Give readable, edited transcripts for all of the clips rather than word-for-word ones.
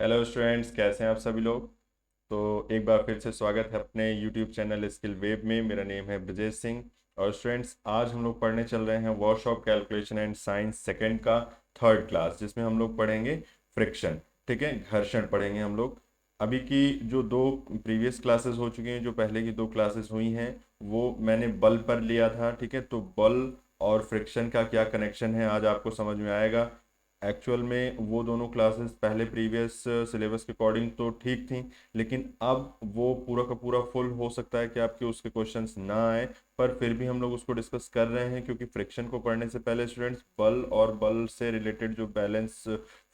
Hello students, कैसे हैं आप सभी लोग। तो एक बार फिर से स्वागत है अपने यूट्यूब चैनल स्किल वेब में। मेरा नेम है ब्रजेश सिंह। और स्टूडेंट्स, आज हम लोग पढ़ने चल रहे हैं workshop calculation and science second का थर्ड क्लास, जिसमें हम लोग पढ़ेंगे फ्रिक्शन। ठीक है, घर्षण पढ़ेंगे हम लोग। अभी की जो दो प्रीवियस क्लासेस हो चुकी हैं, जो पहले की दो क्लासेस हुई हैं, वो मैंने बल पर लिया था। ठीक है, तो बल और फ्रिक्शन का क्या कनेक्शन है आज आपको समझ में आएगा। एक्चुअल में वो दोनों क्लासेस पहले प्रीवियस सिलेबस के अकॉर्डिंग तो ठीक थी, लेकिन अब वो पूरा का पूरा फुल हो सकता है कि आपके उसके क्वेश्चंस ना आए, पर फिर भी हम लोग उसको डिस्कस कर रहे हैं, क्योंकि फ्रिक्शन को पढ़ने से पहले स्टूडेंट्स बल और बल से रिलेटेड जो बैलेंस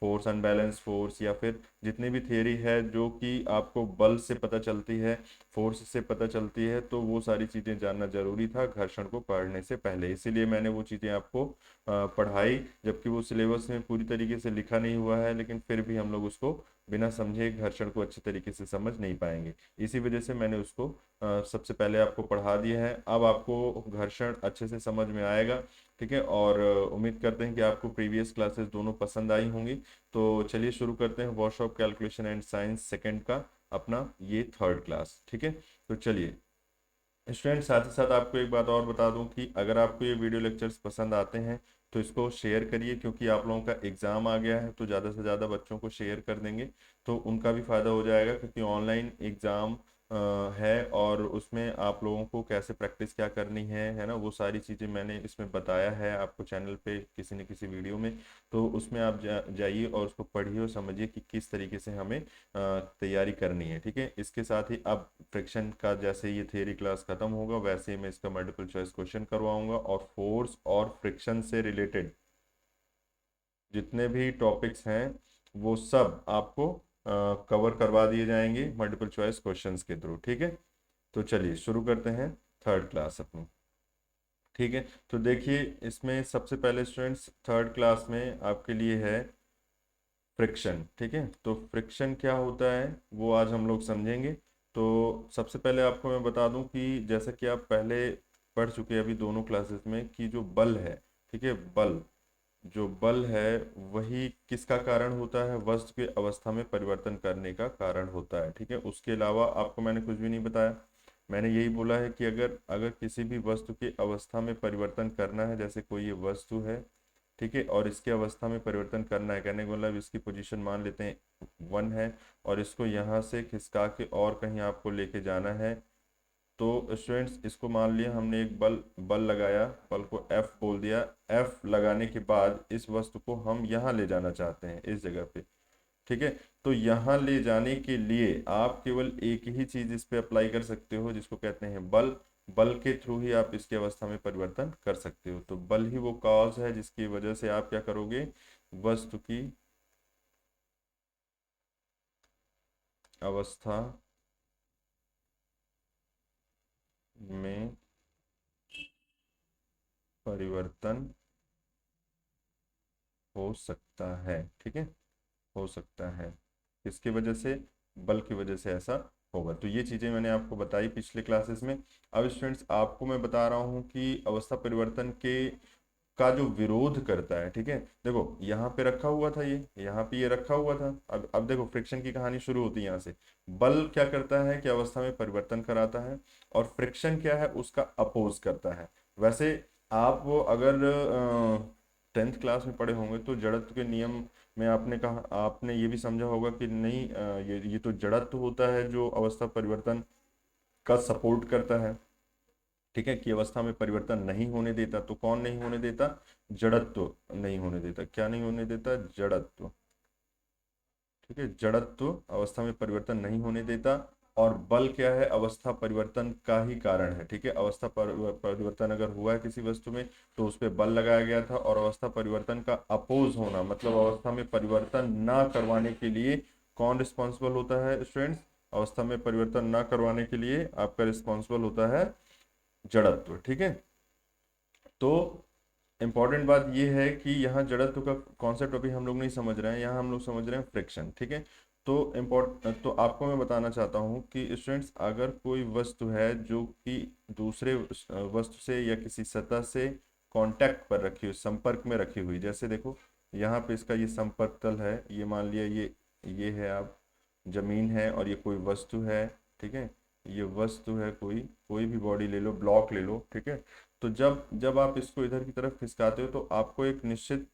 फोर्स, अनबैलेंस फोर्स, या फिर जितनी भी थियरी है जो कि आपको बल से पता चलती है, फोर्स से पता चलती है, तो वो सारी चीज़ें जानना जरूरी था घर्षण को पढ़ने से पहले। इसीलिए मैंने वो चीज़ें आपको पढ़ाई, जबकि वो सिलेबस में पूरी तरीके से लिखा नहीं हुआ है, लेकिन फिर भी हम लोग उसको बिना समझे घर्षण को अच्छे तरीके से समझ नहीं पाएंगे। इसी वजह से मैंने उसको सबसे पहले आपको पढ़ा दिया है। अब आपको घर्षण अच्छे से समझ में आएगा। ठीक है, और उम्मीद करते हैं कि आपको प्रीवियस क्लासेस दोनों पसंद आई होंगी। तो चलिए शुरू करते हैं workshop calculation and science second का अपना ये थर्ड क्लास। ठीक है, तो चलिए स्टूडेंट, साथ ही साथ आपको एक बात और बता दूं कि अगर आपको ये वीडियो लेक्चर्स पसंद आते हैं तो इसको शेयर करिए, क्योंकि आप लोगों का एग्ज़ाम आ गया है, तो ज़्यादा से ज़्यादा बच्चों को शेयर कर देंगे तो उनका भी फ़ायदा हो जाएगा, क्योंकि ऑनलाइन एग्ज़ाम है, और उसमें आप लोगों को कैसे प्रैक्टिस क्या करनी है ना, वो सारी चीज़ें मैंने इसमें बताया है आपको चैनल पे किसी न किसी वीडियो में। तो उसमें आप जाइए और उसको पढ़िए और समझिए कि किस तरीके से हमें तैयारी करनी है। ठीक है, इसके साथ ही अब फ्रिक्शन का जैसे ये थियरी क्लास खत्म होगा, वैसे ही मैं इसका मल्टीपल चॉइस क्वेश्चन करवाऊंगा, और फोर्स और फ्रिक्शन से रिलेटेड जितने भी टॉपिक्स हैं वो सब आपको कवर करवा दिए जाएंगे मल्टीपल चॉइस क्वेश्चंस के थ्रू। ठीक है, तो चलिए शुरू करते हैं थर्ड क्लास अपनी। ठीक है, तो देखिए इसमें सबसे पहले स्टूडेंट्स थर्ड क्लास में आपके लिए है फ्रिक्शन। ठीक है, तो फ्रिक्शन क्या होता है वो आज हम लोग समझेंगे। तो सबसे पहले आपको मैं बता दूं कि जैसा कि आप पहले पढ़ चुके हैं अभी दोनों क्लासेस में, कि जो बल है, ठीक है, बल, जो बल है वही किसका कारण होता है, वस्तु की अवस्था में परिवर्तन करने का कारण होता है। ठीक है, उसके अलावा आपको मैंने कुछ भी नहीं बताया। मैंने यही बोला है कि अगर अगर किसी भी वस्तु की अवस्था में परिवर्तन करना है, जैसे कोई ये वस्तु है, ठीक है, और इसकी अवस्था में परिवर्तन करना है, कहने का मतलब इसकी पोजीशन मान लेते हैं 1 है, और इसको यहाँ से खिसका के और कहीं आपको लेके जाना है। तो स्टूडेंट्स, इसको मान लिया हमने एक बल बल लगाया, बल को F बोल दिया। F लगाने के बाद इस वस्तु को हम यहाँ ले जाना चाहते हैं, इस जगह पे। ठीक है, तो यहाँ ले जाने के लिए आप केवल एक ही चीज इस पे अप्लाई कर सकते हो, जिसको कहते हैं बल। बल के थ्रू ही आप इसकी अवस्था में परिवर्तन कर सकते हो। तो बल ही वो कॉज है जिसकी वजह से आप क्या करोगे, वस्तु की अवस्था में परिवर्तन हो सकता है। ठीक है, हो सकता है, किसकी वजह से, बल की वजह से ऐसा होगा। तो ये चीजें मैंने आपको बताई पिछले क्लासेस में। अब स्टूडेंट्स, आपको मैं बता रहा हूँ कि अवस्था परिवर्तन के का जो विरोध करता है, ठीक है, देखो यहाँ पे रखा हुआ था, ये यहाँ पे ये रखा हुआ था। अब देखो फ्रिक्शन की कहानी शुरू होती है यहाँ से। बल क्या करता है कि अवस्था में परिवर्तन कराता है, और फ्रिक्शन क्या है, उसका अपोज करता है। वैसे आप वो अगर 10th क्लास में पढ़े होंगे तो जड़त्व के नियम में आपने कहा, आपने ये भी समझा होगा कि नहीं, ये तो जड़त्व होता है जो अवस्था परिवर्तन का सपोर्ट करता है। ठीक है, कि अवस्था में परिवर्तन नहीं होने देता। तो कौन नहीं होने देता, जड़त्व नहीं होने देता। क्या नहीं होने देता, जड़त्व। ठीक है, जड़त्व अवस्था में परिवर्तन नहीं होने देता। और बल क्या है, अवस्था परिवर्तन का ही कारण है। ठीक है, अवस्था परिवर्तन अगर हुआ है किसी वस्तु में तो उस पर बल लगाया गया था, और अवस्था परिवर्तन का अपोज होना मतलब अवस्था में परिवर्तन ना करवाने के लिए कौन रिस्पॉन्सिबल होता है स्टूडेंट्स, अवस्था में परिवर्तन ना करवाने के लिए आपका रिस्पॉन्सिबल होता है जड़त्व। ठीक है, तो इंपॉर्टेंट बात यह है कि यहाँ जड़त्व का कॉन्सेप्ट अभी हम लोग नहीं समझ रहे हैं, यहाँ हम लोग समझ रहे हैं फ्रिक्शन। ठीक है, तो तो आपको मैं बताना चाहता हूँ कि स्टूडेंट्स, अगर कोई वस्तु है जो कि दूसरे वस्तु से या किसी सतह से कांटेक्ट पर रखी हुई, संपर्क में रखी हुई, जैसे देखो यहाँ पे इसका ये संपर्क तल है, ये मान लिया ये ये है आप जमीन है और ये कोई वस्तु है, ठीक है, ये वस्तु है, कोई कोई भी बॉडी ले लो, ब्लॉक ले लो, ठीक है। तो जब जब आप इसको इधर की तरफ खिसकाते हो तो आपको एक निश्चित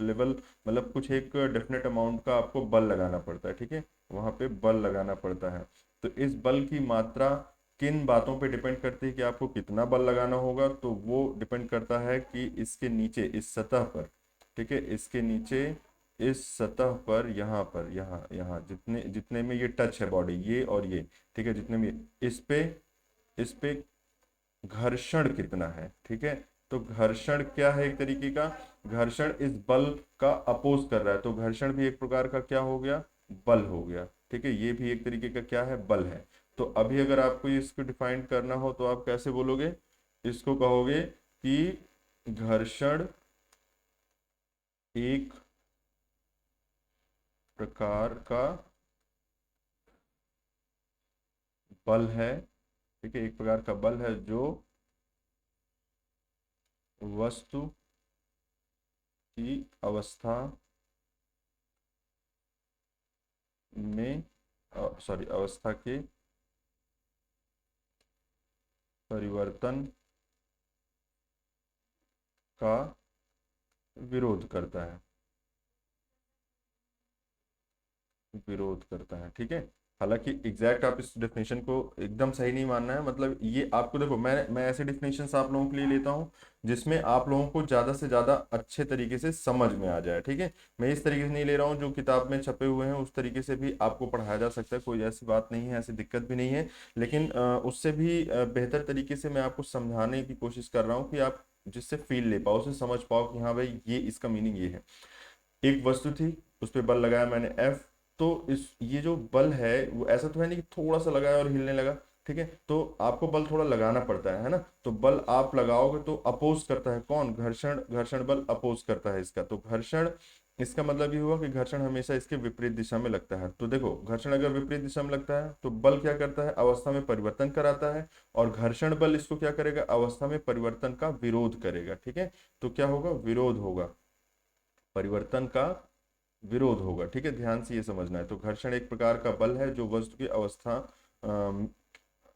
लेवल, मतलब कुछ एक डेफिनेट अमाउंट का आपको बल लगाना पड़ता है, ठीक है, वहां पे बल लगाना पड़ता है। तो इस बल की मात्रा किन बातों पे डिपेंड करती है कि आपको कितना बल लगाना होगा, तो वो डिपेंड करता है कि इसके नीचे इस सतह पर, ठीक है, इसके नीचे इस सतह पर, यहाँ पर, यहाँ यहाँ जितने जितने में ये टच है बॉडी, ये और ये, ठीक है, जितने में इस पे घर्षण कितना है, ठीक है। तो घर्षण क्या है, एक तरीके का घर्षण इस बल का अपोज कर रहा है, तो घर्षण भी एक प्रकार का क्या हो गया, बल हो गया, ठीक है, ये भी एक तरीके का क्या है, बल है। तो अभी अगर आपको इसको डिफाइन करना हो तो आप कैसे बोलोगे, इसको कहोगे कि घर्षण एक प्रकार का बल है, ठीक है, एक प्रकार का बल है जो वस्तु की अवस्था में, सॉरी, अवस्था के परिवर्तन का विरोध करता है, विरोध करता है, ठीक है। हालांकि एग्जैक्ट आप इस डेफिनेशन को एकदम सही नहीं मानना है, मतलब ये आपको देखो, मैं ऐसे डेफिनेशंस आप लोगों के लिए लेता हूँ जिसमें आप लोगों को ज्यादा से ज्यादा अच्छे तरीके से समझ में आ जाए, ठीक है। मैं इस तरीके से नहीं ले रहा हूँ जो किताब में छपे हुए हैं, उस तरीके से भी आपको पढ़ाया जा सकता है, कोई ऐसी बात नहीं है, ऐसी दिक्कत भी नहीं है, लेकिन उससे भी बेहतर तरीके से मैं आपको समझाने की कोशिश कर रहा हूँ कि आप जिससे फील ले पाओ, उसे समझ पाओ कि हाँ भाई ये इसका मीनिंग ये है। एक वस्तु थी, उस पर बल लगाया मैंने एफ, तो इस ये जो बल है वो ऐसा तो है नहीं कि थोड़ा सा लगाया और हिलने लगा, ठीक है, तो आपको बल थोड़ा लगाना पड़ता है ना। तो बल आप लगाओगे तो अपोज करता है कौन, घर्षण, घर्षण बल अपोज करता है इसका, तो घर्षण, इसका मतलब ये हुआ कि घर्षण हमेशा इसके विपरीत दिशा में लगता है। तो देखो, घर्षण अगर विपरीत दिशा में लगता है तो बल क्या करता है, अवस्था में परिवर्तन कराता है, और घर्षण बल इसको क्या करेगा, अवस्था में परिवर्तन का विरोध करेगा, ठीक है। तो क्या होगा, विरोध होगा, परिवर्तन का विरोध होगा, ठीक है, ध्यान से ये समझना है। तो घर्षण एक प्रकार का बल है जो वस्तु की अवस्था अम,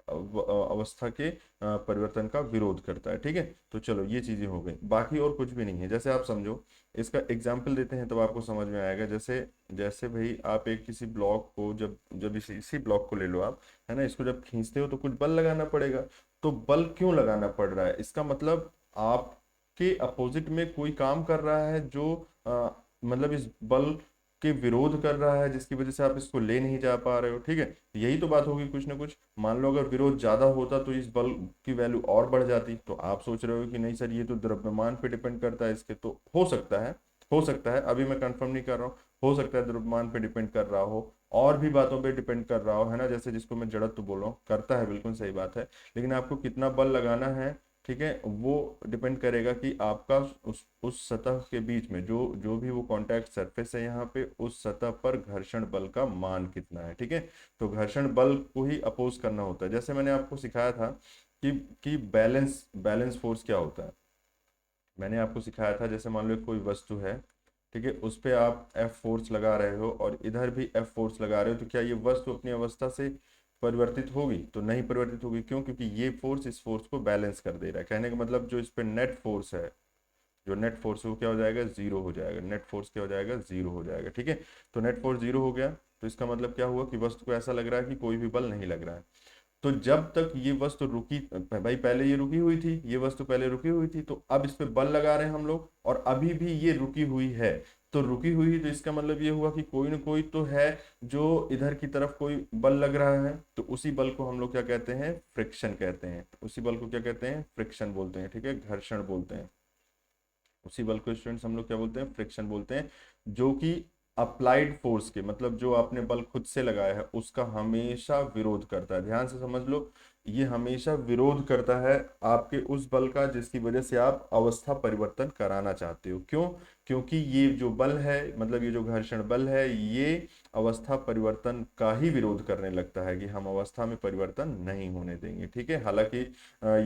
अवस्था के परिवर्तन का विरोध करता है, ठीक है। तो चलो ये चीजें हो गई, बाकी और कुछ भी नहीं है। जैसे आप समझो, इसका एग्जाम्पल देते हैं तब आपको समझ में आएगा। जैसे जैसे भाई आप एक किसी ब्लॉक को, जब जब इसी ब्लॉक को ले लो आप, है ना, इसको जब खींचते हो तो कुछ बल लगाना पड़ेगा। तो बल क्यों लगाना पड़ रहा है, इसका मतलब आपके अपोजिट में कोई काम कर रहा है जो मतलब इस बल के विरोध कर रहा है, जिसकी वजह से आप इसको ले नहीं जा पा रहे हो, ठीक है। यही तो बात होगी कुछ ना कुछ। मान लो अगर विरोध ज्यादा होता तो इस बल की वैल्यू और बढ़ जाती। तो आप सोच रहे हो कि नहीं सर, ये तो द्रव्यमान पे डिपेंड करता है इसके, तो हो सकता है, हो सकता है, अभी मैं कंफर्म नहीं कर रहा हूँ, हो सकता है द्रव्यमान पे डिपेंड कर रहा हो, और भी बातों पे डिपेंड कर रहा हो, है ना, जैसे जिसको मैं जड़त्व बोल रहा हूँ, करता है, बिल्कुल सही बात है। लेकिन आपको कितना बल लगाना है, ठीक है, वो डिपेंड करेगा कि आपका उस सतह के बीच में जो जो भी वो कांटेक्ट सरफेस है यहाँ पे, उस सतह पर घर्षण बल का मान कितना है, ठीक है। तो घर्षण बल को ही अपोज करना होता है। जैसे मैंने आपको सिखाया था कि बैलेंस बैलेंस फोर्स क्या होता है, मैंने आपको सिखाया था। जैसे मान लो कोई वस्तु है, ठीक है, उस पे आप एफ फोर्स लगा रहे हो और इधर भी एफ फोर्स लगा रहे हो, तो क्या ये वस्तु अपनी अवस्था से परिवर्तित होगी, तो नहीं परिवर्तित होगी। क्यों, क्योंकि ये फोर्स इस फोर्स को बैलेंस कर दे रहा है। कहने का मतलब जो इस पे नेट फोर्स है, जो नेट फोर्स है वो क्या हो जाएगा, जीरो हो जाएगा, नेट फोर्स क्या हो जाएगा, जीरो हो जाएगा, ठीक है। तो नेट फोर्स जीरो हो गया, तो इसका मतलब क्या हुआ कि वस्तु को ऐसा लग रहा है कि कोई भी बल नहीं लग रहा है। तो जब तक ये वस्तु रुकी, भाई पहले ये रुकी हुई थी, ये वस्तु पहले रुकी हुई थी, तो अब इस पे बल लगा रहे हैं हम लोग, और अभी भी ये रुकी हुई है। तो रुकी हुई है, तो इसका मतलब ये हुआ कि कोई ना कोई तो है जो इधर की तरफ कोई बल लग रहा है। तो उसी बल को हम लोग क्या कहते हैं, फ्रिक्शन कहते हैं। उसी बल को क्या कहते हैं, फ्रिक्शन बोलते हैं, ठीक है, घर्षण बोलते हैं। उसी बल को स्टूडेंट्स हम लोग क्या बोलते हैं, फ्रिक्शन बोलते हैं। जो कि अप्लाइड फोर्स के, मतलब जो आपने बल खुद से लगाया है उसका हमेशा विरोध करता है। ध्यान से समझ लो, ये हमेशा विरोध करता है आपके उस बल का जिसकी वजह से आप अवस्था परिवर्तन कराना चाहते हो। क्यों, क्योंकि ये जो बल है, मतलब ये जो घर्षण बल है, ये अवस्था परिवर्तन का ही विरोध करने लगता है कि हम अवस्था में परिवर्तन नहीं होने देंगे, ठीक है। हालांकि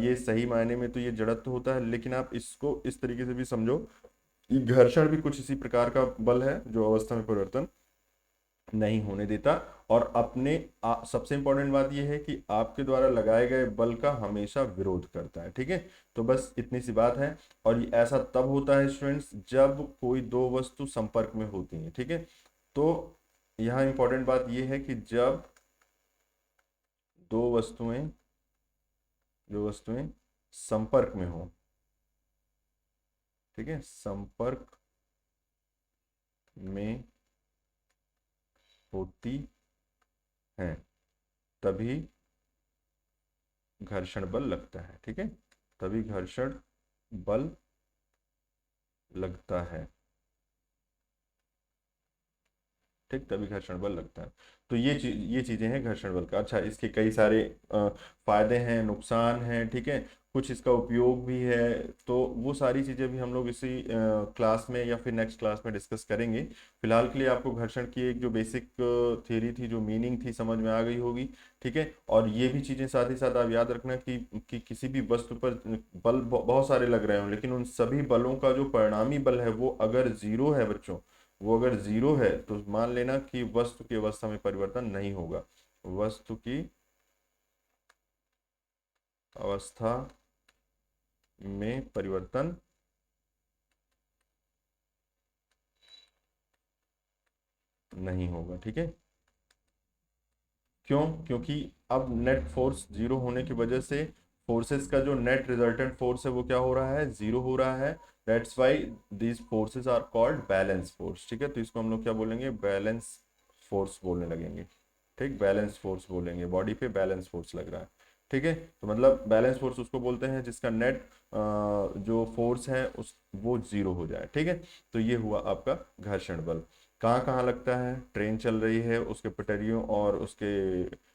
ये सही मायने में तो ये जड़त्व होता है, लेकिन आप इसको इस तरीके से भी समझो, ये घर्षण भी कुछ इसी प्रकार का बल है जो अवस्था में परिवर्तन नहीं होने देता। और अपने सबसे इंपॉर्टेंट बात यह है कि आपके द्वारा लगाए गए बल का हमेशा विरोध करता है। ठीक है, तो बस इतनी सी बात है। और ये ऐसा तब होता है स्टूडेंट्स जब कोई दो वस्तु संपर्क में होती हैं। ठीक है, तो यहाँ इंपॉर्टेंट बात यह है कि जब दो वस्तुएं दो वस्तुएं संपर्क में हो, ठीक है, संपर्क में होती हैं, तभी घर्षण बल लगता है। ठीक है, तभी घर्षण बल लगता है। ठीक, तभी घर्षण बल लगता है। तो ये चीजें हैं घर्षण बल का। अच्छा, इसके कई सारे फायदे हैं, नुकसान हैं। ठीक है, कुछ इसका उपयोग भी है। तो वो सारी चीजें भी हम लोग इसी क्लास में या फिर नेक्स्ट क्लास में डिस्कस करेंगे। फिलहाल के लिए आपको घर्षण की एक जो बेसिक थ्योरी थी, जो मीनिंग थी, समझ में आ गई होगी। ठीक है, और ये भी चीजें साथ ही साथ आप याद रखना कि किसी भी वस्तु पर बल बहुत सारे लग रहे हों, लेकिन उन सभी बलों का जो परिणामी बल है वो अगर जीरो है बच्चों, वो अगर जीरो है तो मान लेना कि वस्तु की अवस्था में परिवर्तन नहीं होगा। वस्तु की अवस्था में परिवर्तन नहीं होगा। ठीक है, क्यों? क्योंकि अब नेट फोर्स जीरो होने की वजह से फोर्सेस का जो नेट रिजल्टेंट फोर्स है वो क्या हो रहा है, जीरो हो रहा है। That's why these forces are called balance force. ठीक है, तो इसको हम लोग क्या बोलेंगे, बैलेंस फोर्स बोलने लगेंगे। ठीक, बैलेंस फोर्स बोलेंगे, बॉडी पे बैलेंस फोर्स लग रहा है। ठीक है, तो मतलब बैलेंस फोर्स उसको बोलते हैं जिसका नेट जो फोर्स है उस वो जीरो हो जाए। ठीक है, तो ये हुआ आपका घर्षण बल। कहाँ कहाँ लगता है, ट्रेन चल रही है उसके पटरियों और उसके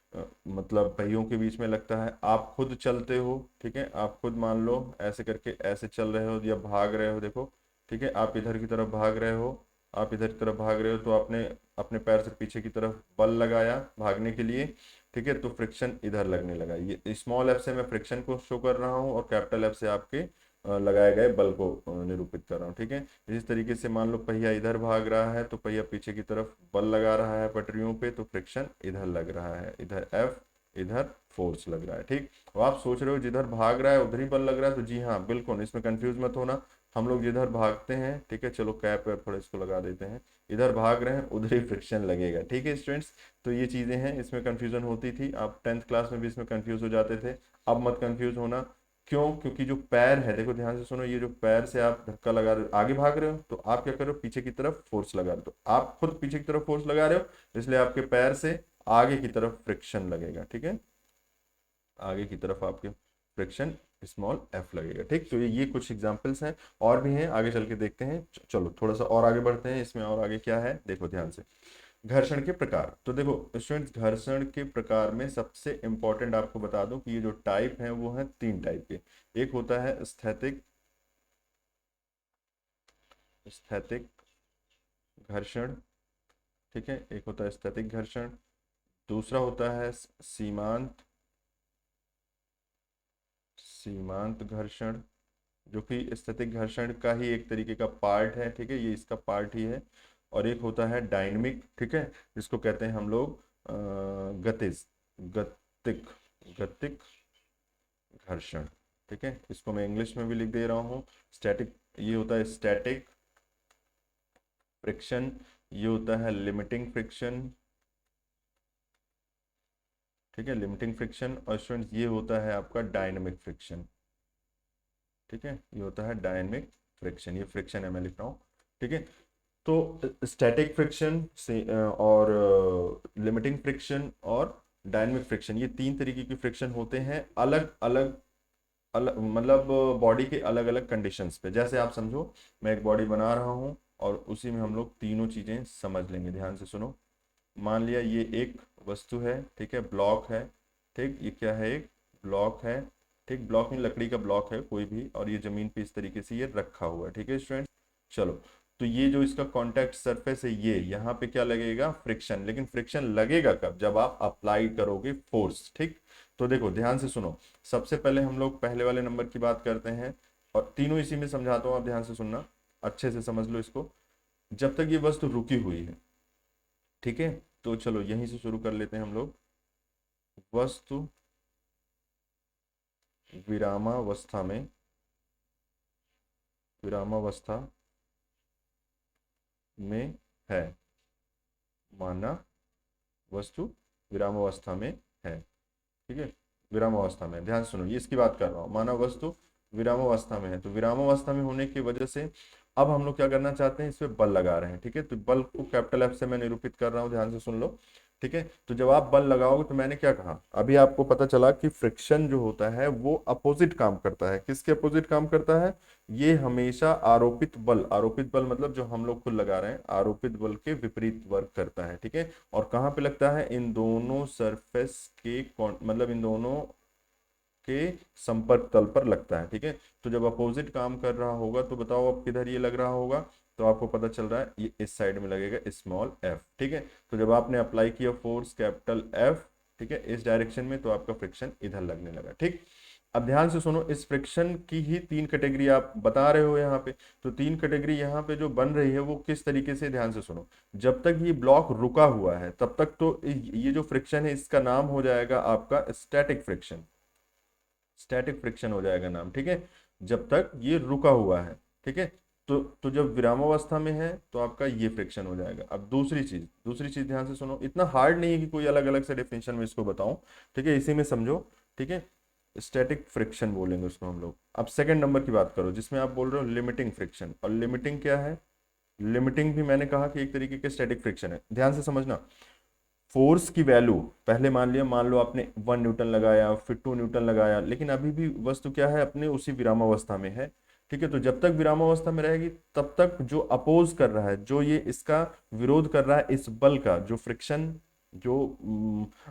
मतलब पहियों के बीच में लगता है। आप खुद चलते हो, ठीक है, आप खुद मान लो ऐसे करके ऐसे चल रहे हो या भाग रहे हो, देखो, ठीक है, आप इधर की तरफ भाग रहे हो, आप इधर की तरफ भाग रहे हो, तो आपने अपने पैर से पीछे की तरफ बल लगाया भागने के लिए। ठीक है, तो फ्रिक्शन इधर लगने लगा। ये स्मॉल एफ से मैं फ्रिक्शन को शो कर रहा हूँ और कैपिटल एफ से आपके लगाए गए बल को निरूपित कर रहा हूँ। ठीक है, इस तरीके से मान लो पहिया इधर भाग रहा है तो पहिया पीछे की तरफ बल लगा रहा है पटरियों पे, तो फ्रिक्शन इधर लग रहा है, इधर एफ, इधर फोर्स लग रहा है। ठीक, तो आप सोच रहे हो जिधर भाग रहा है उधर ही बल लग रहा है, तो जी हाँ बिल्कुल, इसमें कंफ्यूज मत होना। हम लोग जिधर भागते हैं, ठीक है, चलो कैप वैप थोड़ा इसको लगा देते हैं, इधर भाग रहे हैं उधर ही फ्रिक्शन लगेगा। ठीक है स्टूडेंट्स, तो ये चीजें हैं, इसमें कंफ्यूजन होती थी, आप 10th क्लास में भी इसमें कंफ्यूज हो जाते थे। अब मत कंफ्यूज होना। क्यों? क्योंकि जो पैर है, देखो ध्यान से सुनो, ये जो पैर से आप धक्का लगा रहे हो, आगे भाग रहे हो, तो आप क्या कर रहे हो, पीछे की तरफ फोर्स लगा रहे हो, तो आप खुद पीछे की तरफ फोर्स लगा रहे हो, इसलिए आपके पैर से आगे की तरफ फ्रिक्शन लगेगा। ठीक है, आगे की तरफ आपके फ्रिक्शन स्मॉल एफ लगेगा। ठीक, तो ये कुछ एग्जांपल्स हैं, और भी हैं, आगे चल के देखते हैं। चलो थोड़ा सा और आगे बढ़ते हैं इसमें, और आगे क्या है देखो ध्यान से। घर्षण के प्रकार, तो देखो स्टूडेंट्स, घर्षण के प्रकार में सबसे इंपॉर्टेंट आपको बता दूं कि ये जो टाइप है वो है तीन टाइप के। एक होता है स्थैतिक स्थैतिक घर्षण, ठीक है, एक होता है स्थैतिक घर्षण। दूसरा होता है सीमांत सीमांत घर्षण, जो कि स्थैतिक घर्षण का ही एक तरीके का पार्ट है। ठीक है, ये इसका पार्ट ही है। और एक होता है डायनेमिक, ठीक है, जिसको कहते हैं हम लोग गतिज गतिक गतिक घर्षण। ठीक है, इसको मैं इंग्लिश में भी लिख दे रहा हूँ। स्टैटिक, ये होता है स्टैटिक फ्रिक्शन, ये होता है लिमिटिंग फ्रिक्शन। ठीक है, लिमिटिंग फ्रिक्शन। और स्टूडेंट्स ये होता है आपका डायनेमिक फ्रिक्शन। ठीक है, ये होता है डायनेमिक फ्रिक्शन, ये फ्रिक्शन है मैं लिख रहा हूँ। ठीक है, तो स्टैटिक फ्रिक्शन से और लिमिटिंग फ्रिक्शन और डायनेमिक फ्रिक्शन, ये तीन तरीके की फ्रिक्शन होते हैं, अलग अलग अलग मतलब बॉडी के अलग अलग कंडीशंस पे। जैसे आप समझो मैं एक बॉडी बना रहा हूँ और उसी में हम लोग तीनों चीजें समझ लेंगे, ध्यान से सुनो। मान लिया ये एक वस्तु है, ठीक है, ब्लॉक है। ठीक, ये क्या है, एक ब्लॉक है। ठीक, ब्लॉक में लकड़ी का ब्लॉक है कोई भी, और ये जमीन पे इस तरीके से ये रखा हुआ है। ठीक है स्टूडेंट, चलो, तो ये जो इसका कांटेक्ट सरफेस है, ये यहाँ पे क्या लगेगा, फ्रिक्शन। लेकिन फ्रिक्शन लगेगा कब, जब आप अप्लाई करोगे फोर्स। ठीक, तो देखो ध्यान से सुनो, सबसे पहले हम लोग पहले वाले नंबर की बात करते हैं, और तीनों इसी में समझाता हूँ, आप ध्यान से सुनना, अच्छे से समझ लो इसको। जब तक ये वस्तु रुकी हुई है, ठीक है, तो चलो यहीं से शुरू कर लेते हैं हम लोग। वस्तु विरामावस्था में, विरामावस्था में है, माना वस्तु विरामावस्था में है। ठीक है, विरामावस्था में, ध्यान से सुनो, ये इसकी बात कर रहा हूँ, मानव वस्तु विरामावस्था में है। तो विरामावस्था में होने की वजह से अब हम लोग क्या करना चाहते हैं, इस पे बल लगा रहे हैं। ठीक है, तो बल को कैपिटल एफ से मैं निरूपित कर रहा हूँ, ध्यान से सुन लो। ठीक है, तो जब आप बल लगाओगे तो मैंने क्या कहा, अभी आपको पता चला कि फ्रिक्शन जो होता है वो अपोजिट काम करता है। किसके अपोजिट काम करता है? ये हमेशा आरोपित बल, आरोपित बल मतलब जो हम लोग खुद लगा रहे हैं, आरोपित बल के विपरीत वर्क करता है। ठीक है, और कहाँ पे लगता है? इन दोनों सरफेस के मतलब इन दोनों के संपर्क तल पर लगता है। ठीक है, तो जब अपोजिट काम कर रहा होगा तो बताओ अब किधर ये लग रहा होगा? तो आपको पता चल रहा है ये इस साइड में लगेगा, स्मॉल एफ। ठीक है, तो जब आपने अप्लाई किया फोर्स कैपिटल एफ, ठीक है, इस डायरेक्शन में, तो आपका फ्रिक्शन इधर लगने लगा। ठीक, अब ध्यान से सुनो, इस फ्रिक्शन की ही तीन कैटेगरी आप बता रहे हो यहाँ पे। तो तीन कैटेगरी यहाँ पे जो बन रही है वो किस तरीके से, ध्यान से सुनो। जब तक ये ब्लॉक रुका हुआ है तब तक तो ये जो फ्रिक्शन है इसका नाम हो जाएगा आपका स्टैटिक फ्रिक्शन, स्टैटिक फ्रिक्शन हो जाएगा नाम। ठीक है, जब तक ये रुका हुआ है। ठीक है, तो जब विरामावस्था में है तो आपका ये फ्रिक्शन हो जाएगा। अब दूसरी चीज, दूसरी चीज ध्यान से सुनो, इतना हार्ड नहीं है कि कोई अलग अलग से डेफिनेशन में इसको बताऊं। ठीक है, इसी में समझो। ठीक है, स्टैटिक फ्रिक्शन बोलेंगे उसको हम लोग। अब सेकंड नंबर की बात करो, जिसमें आप बोल रहे हो लिमिटिंग फ्रिक्शन। और लिमिटिंग क्या है? लिमिटिंग भी मैंने कहा कि एक तरीके के स्टैटिक फ्रिक्शन है। ध्यान से समझना, फोर्स की वैल्यू पहले मान लिया, मान लो आपने 1 न्यूटन लगाया, फिर 2 न्यूटन लगाया, लेकिन अभी भी वस्तु क्या है, अपने उसी विरामावस्था में है। ठीक है, तो जब तक विरामावस्था में रहेगी तब तक जो अपोज कर रहा है, जो ये इसका विरोध कर रहा है, इस बल का जो फ्रिक्शन, जो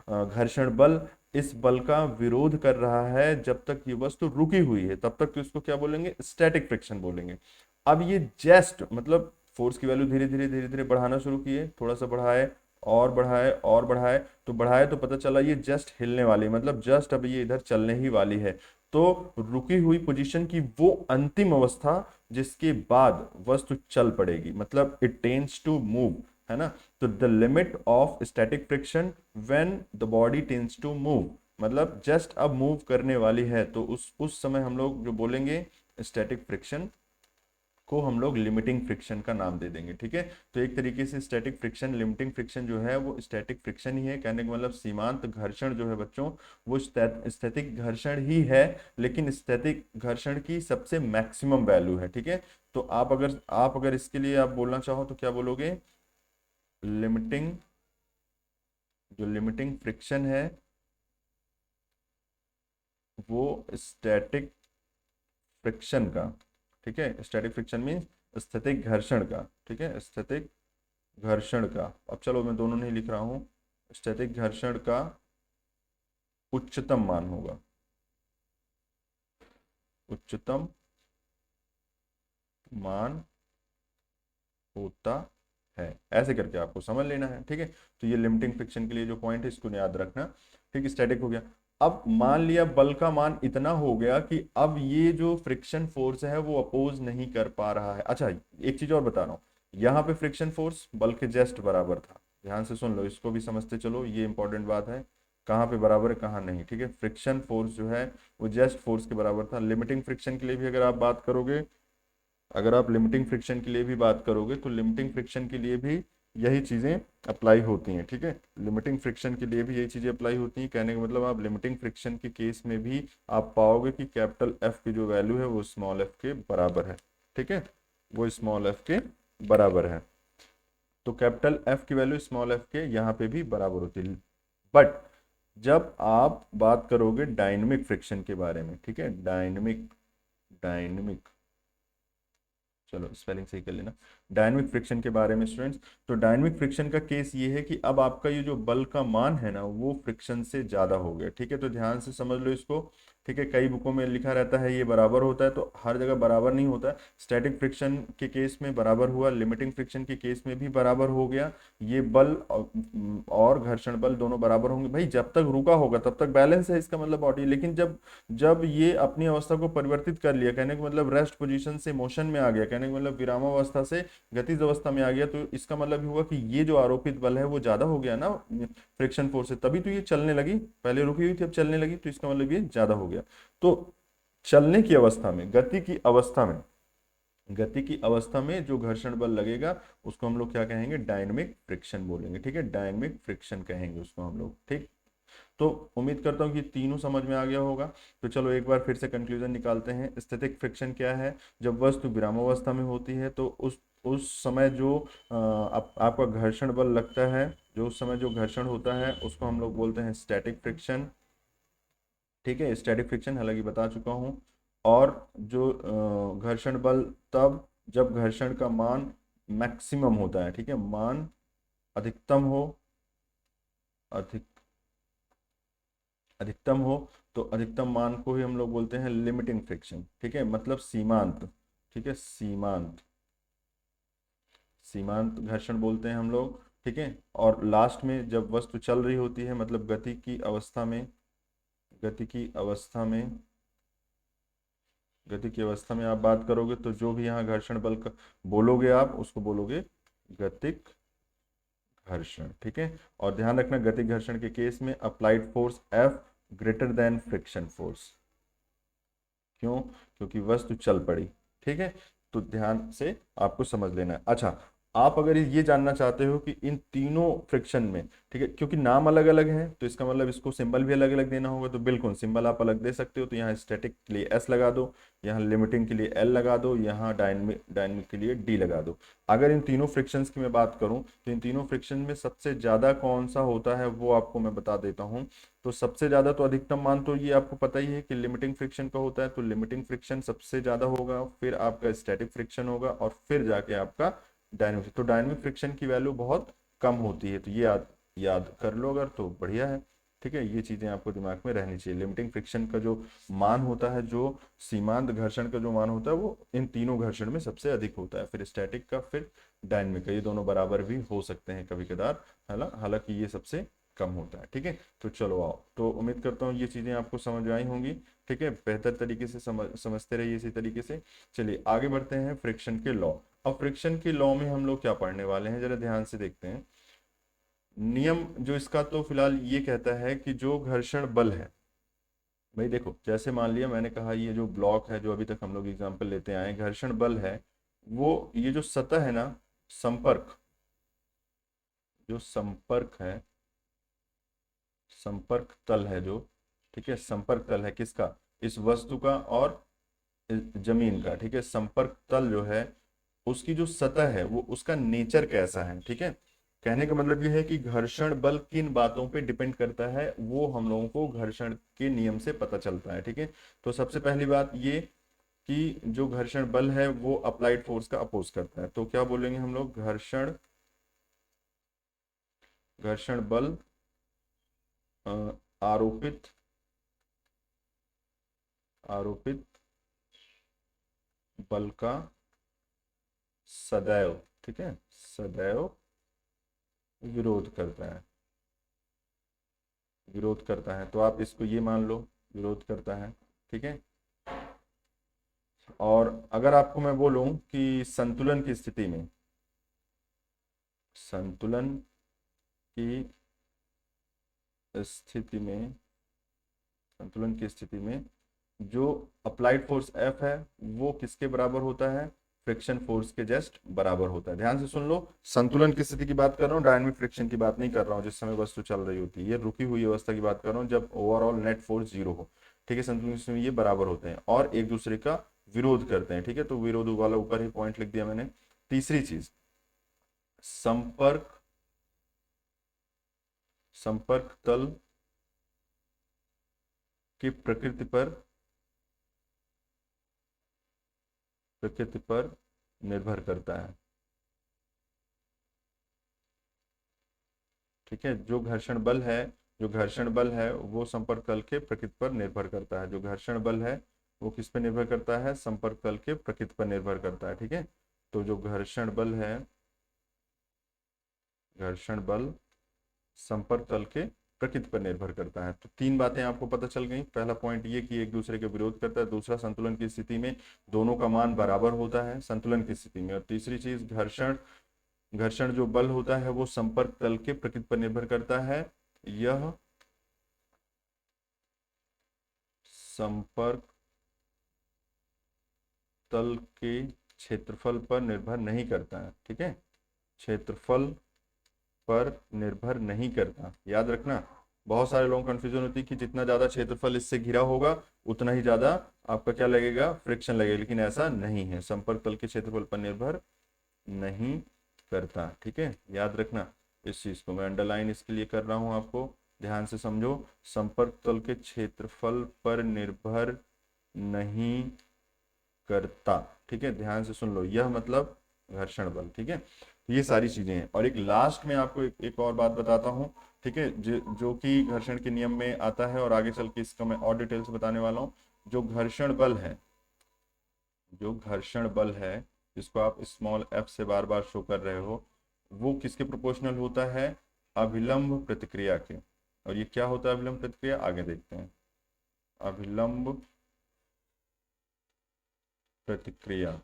घर्षण बल, इस बल का विरोध कर रहा है, जब तक ये वस्तु रुकी हुई है तब तक तो इसको क्या बोलेंगे? स्टैटिक फ्रिक्शन बोलेंगे। अब ये जस्ट मतलब फोर्स की वैल्यू धीरे धीरे धीरे धीरे बढ़ाना शुरू किए, थोड़ा सा बढ़ाए और बढ़ाए और बढ़ाए, तो बढ़ाए तो पता चला ये जस्ट हिलने वाली, मतलब जस्ट अब ये इधर चलने ही वाली है। तो रुकी हुई पोजीशन की वो अंतिम अवस्था जिसके बाद वस्तु चल पड़ेगी, मतलब इट टेंड्स टू मूव, है ना। तो the limit of static friction when the body tends to move, मतलब जस्ट अब मूव करने वाली है, तो उस समय हम लोग जो बोलेंगे स्टैटिक फ्रिक्शन को हम लोग लिमिटिंग फ्रिक्शन का नाम दे देंगे। ठीक है, तो एक तरीके से स्टैटिक फ्रिक्शन, लिमिटिंग फ्रिक्शन जो है वो स्टैटिक फ्रिक्शन ही है। कहने का मतलब सीमांत घर्षण जो है बच्चों, वो स्थैतिक घर्षण ही है, लेकिन स्थैतिक घर्षण की सबसे मैक्सिमम वैल्यू है। ठीक है, तो आप अगर इसके लिए आप बोलना चाहो तो क्या बोलोगे? लिमिटिंग, जो लिमिटिंग फ्रिक्शन है वो स्टैटिक फ्रिक्शन का, ठीक है, स्टैटिक फ्रिक्शन मीन स्थैतिक घर्षण का। ठीक है, स्थैतिक घर्षण का, अब चलो मैं दोनों नहीं लिख रहा हूं, स्थैतिक घर्षण का उच्चतम मान होगा, उच्चतम मान होता है, ऐसे करके आपको समझ लेना है। ठीक है, तो ये लिमिटिंग फ्रिक्शन के लिए जो पॉइंट है इसको याद रखना। ठीक है, स्टैटिक हो गया। अब मान लिया बल का मान इतना हो गया कि अब ये जो फ्रिक्शन फोर्स है वो अपोज नहीं कर पा रहा है। अच्छा, एक चीज और बता रहा हूँ, यहाँ पे फ्रिक्शन फोर्स बल के जस्ट बराबर था। ध्यान से सुन लो, इसको भी समझते चलो, ये इंपॉर्टेंट बात है, कहाँ पे बराबर है कहाँ नहीं। ठीक है, फ्रिक्शन फोर्स जो है वो जस्ट फोर्स के बराबर था। लिमिटिंग फ्रिक्शन के लिए भी अगर आप बात करोगे, अगर आप लिमिटिंग फ्रिक्शन के लिए भी बात करोगे तो लिमिटिंग फ्रिक्शन के लिए भी यही चीज़ें अप्लाई होती हैं। ठीक है, लिमिटिंग फ्रिक्शन के लिए भी यही चीज़ें अप्लाई होती हैं। कहने का मतलब आप लिमिटिंग फ्रिक्शन के केस में भी आप पाओगे कि कैपिटल एफ की जो वैल्यू है वो स्मॉल एफ के बराबर है। ठीक है, वो स्मॉल एफ के बराबर है। तो कैपिटल एफ की वैल्यू स्मॉल एफ के यहाँ पे भी बराबर होती है। बट जब आप बात करोगे डायनेमिक फ्रिक्शन के बारे में, ठीक है, डायनेमिक, डायनेमिक, चलो स्पेलिंग सही कर लेना, डायनेमिक फ्रिक्शन के बारे में स्टूडेंट्स, तो डायनेमिक फ्रिक्शन का केस ये है कि अब आपका ये जो बल का मान है ना वो फ्रिक्शन से ज्यादा हो गया। ठीक है, तो ध्यान से समझ लो इसको। ठीक है, कई बुकों में लिखा रहता है ये बराबर होता है, तो हर जगह बराबर नहीं होता है। स्टैटिक फ्रिक्शन के केस में बराबर हुआ, लिमिटिंग फ्रिक्शन के केस में भी बराबर हो गया। ये बल और घर्षण बल दोनों बराबर होंगे भाई, जब तक रुका होगा तब तक बैलेंस है, इसका मतलब बॉडी। लेकिन जब जब ये अपनी अवस्था को परिवर्तित कर लिया, कहने का मतलब रेस्ट पोजीशन से मोशन में आ गया, कहने का मतलब विरामावस्था से गतिज अवस्था में आ गया तो इसका मतलब ये हुआ कि ये जो आरोपित बल है वो ज्यादा हो गया ना फ्रिक्शन फोर्स से, तभी तो ये चलने लगी, पहले रुकी हुई थी अब चलने लगी, तो इसका मतलब ये ज्यादा हो गया। तो चलने की अवस्था में, गति की अवस्था में जो घर्षण बल लगेगा उसको हम लोग क्या कहेंगे, डायनेमिक फ्रिक्शन बोलेंगे। ठीक है, डायनेमिक फ्रिक्शन कहेंगे उसको हम लोग। ठीक, तो उम्मीद करता हूँ कि तीनों समझ में आ गया होगा। तो चलो एक बार फिर से कंक्लूजन निकालते हैं। स्टैटिक फ्रिक्शन क्या है, जब वस्तु विरामावस्था में होती है तो उस समय जो आपका घर्षण बल लगता है, जो उस समय जो घर्षण होता है उसको हम लोग बोलते हैं स्टैटिक फ्रिक्शन। ठीक है, स्टैटिक फ्रिक्शन हालांकि बता चुका हूँ। और जो घर्षण बल तब जब घर्षण का मान मैक्सिमम होता है, ठीक है, मान अधिकतम हो, अधिक अधिकतम हो, तो अधिकतम मान को ही हम लोग बोलते हैं लिमिटिंग फ्रिक्शन। ठीक है, मतलब सीमांत। ठीक है, सीमांत, सीमांत घर्षण बोलते हैं हम लोग। ठीक है, और लास्ट में जब वस्तु चल रही होती है, मतलब गति की अवस्था में गति की अवस्था में आप बात करोगे तो जो भी यहाँ घर्षण बल का बोलोगे आप उसको बोलोगे गतिक घर्षण। ठीक है, और ध्यान रखना गतिक घर्षण के केस में applied force F greater than friction force. क्यों? क्योंकि वस्तु चल पड़ी। ठीक है, तो ध्यान से आपको समझ लेना है। अच्छा, आप अगर ये जानना चाहते हो कि इन तीनों फ्रिक्शन में, ठीक है, क्योंकि नाम अलग अलग है तो इसका मतलब इसको सिंबल भी अलग अलग देना होगा, तो बिल्कुल सिंबल आप अलग दे सकते हो। तो यहाँ स्टैटिक के लिए S लगा दो, यहाँ लिमिटिंग के लिए L लगा दो, यहाँ डायनेमिक के लिए D लगा दो। अगर इन तीनों फ्रिक्शंस की मैं बात करूं तो इन तीनों फ्रिक्शन में सबसे ज्यादा कौन सा होता है वो आपको मैं बता देता हूं। तो सबसे ज्यादा तो अधिकतम मान तो ये आपको पता ही है कि लिमिटिंग फ्रिक्शन का होता है, तो लिमिटिंग फ्रिक्शन सबसे ज्यादा होगा, फिर आपका स्टैटिक फ्रिक्शन होगा और फिर जाके आपका डायनेमिक। तो डायनेमिक फ्रिक्शन की वैल्यू बहुत कम होती है, तो ये याद कर लो अगर, तो बढ़िया है। ठीक है, ये चीजें आपको दिमाग में रहनी चाहिए। लिमिटिंग फ्रिक्शन का जो मान होता है, जो सीमांत घर्षण का जो मान होता है वो इन तीनों घर्षण में सबसे अधिक होता है, फिर स्टैटिक का, फिर डायनेमिक का। ये दोनों बराबर भी हो सकते हैं कभी कदार, हालांकि ये सबसे कम होता है। ठीक है, तो चलो आओ, तो उम्मीद करता हूँ ये चीजें आपको समझ में आई होंगी। ठीक है, बेहतर तरीके से समझते रहिए इसी तरीके से। चलिए आगे बढ़ते हैं फ्रिक्शन के लॉ। अब फ्रिक्शन के लॉ में हम लोग क्या पढ़ने वाले हैं, जरा ध्यान से देखते हैं। नियम जो इसका तो फिलहाल ये कहता है कि जो घर्षण बल है, भाई देखो जैसे मान लिया मैंने कहा ये जो ब्लॉक है, जो अभी तक हम लोग एग्जांपल लेते आए हैं, घर्षण बल है वो, ये जो सतह है ना, संपर्क, जो संपर्क है, संपर्क तल है जो, ठीक है, संपर्क तल है किसका, इस वस्तु का और जमीन का। ठीक है, संपर्क तल जो है उसकी जो सतह है वो, उसका नेचर कैसा है। ठीक है, कहने का मतलब ये है कि घर्षण बल किन बातों पे डिपेंड करता है वो हम लोगों को घर्षण के नियम से पता चलता है। ठीक है, तो सबसे पहली बात ये कि जो घर्षण बल है वो अप्लाइड फोर्स का अपोज करता है, तो क्या बोलेंगे हम लोग, घर्षण बल आरोपित आरोपित बल का सदैव, ठीक है, सदैव विरोध करता है, विरोध करता है। तो आप इसको ये मान लो, विरोध करता है। ठीक है, और अगर आपको मैं बोलूं कि संतुलन की स्थिति में, संतुलन की स्थिति में, संतुलन की स्थिति में जो अप्लाइड फोर्स F है वो किसके बराबर होता है, फ्रिक्शन फोर्स के जस्ट बराबर होता है। ध्यान से सुन लो, संतुलन की स्थिति की बात कर रहा हूँ, डायनामिक फ्रिक्शन की बात नहीं कर रहा हूँ जिस समय वस्तु चल रही होती है, ये रुकी हुई अवस्था की बात कर रहा हूँ जब ओवरऑल नेट फोर्स 0 हो। ठीक है, संतुलन की स्थिति में ये बराबर होते हैं और एक दूसरे का विरोध करते हैं। ठीक है, तो विरोध वाला ऊपर ही पॉइंट लिख दिया मैंने। तीसरी चीज, संपर्क संपर्क तल की प्रकृति पर निर्भर करता है। ठीक है, जो घर्षण बल है वो संपर्क तल के प्रकृति पर निर्भर करता है, जो घर्षण बल है वो किस पर निर्भर करता है, संपर्क तल के प्रकृति पर निर्भर करता है। ठीक है, तो जो घर्षण बल है, घर्षण बल संपर्क तल के प्रकृति पर निर्भर करता है। तो तीन बातें आपको पता चल गई। पहला पॉइंट ये कि एक दूसरे के विरोध करता है, दूसरा संतुलन की स्थिति में दोनों का मान बराबर होता है संतुलन की स्थिति में, और तीसरी चीज घर्षण घर्षण जो बल होता है वो संपर्क तल के प्रकृति पर निर्भर करता है, यह संपर्क तल के क्षेत्रफल पर निर्भर नहीं करता है। ठीक है, क्षेत्रफल पर निर्भर नहीं करता, याद रखना। बहुत सारे लोगों को कंफ्यूजन होती है कि जितना ज्यादा क्षेत्रफल इससे घिरा होगा उतना ही ज्यादा आपका क्या लगेगा, फ्रिक्शन लगेगा, लेकिन ऐसा नहीं है, संपर्क तल के क्षेत्रफल पर निर्भर नहीं करता। ठीक है, याद रखना इस चीज को, मैं अंडरलाइन इसके लिए कर रहा हूं, आपको ध्यान से समझो। संपर्क तल के क्षेत्रफल पर निर्भर नहीं करता। ठीक है, ध्यान से सुन लो, यह मतलब घर्षण बल। ठीक है, तो ये सारी चीजें हैं। और एक लास्ट में आपको एक और बात बताता हूँ, ठीक है, जो कि घर्षण के नियम में आता है, और आगे चल के इसका मैं और डिटेल से बताने वाला हूँ। जो घर्षण बल है, जो घर्षण बल है जिसको आप स्मॉल f से बार बार शो कर रहे हो, वो किसके प्रोपोर्शनल होता है, अभिलंब प्रतिक्रिया के। और ये क्या होता है अभिलंब प्रतिक्रिया, आगे देखते हैं। अभिलंब प्रतिक्रिया,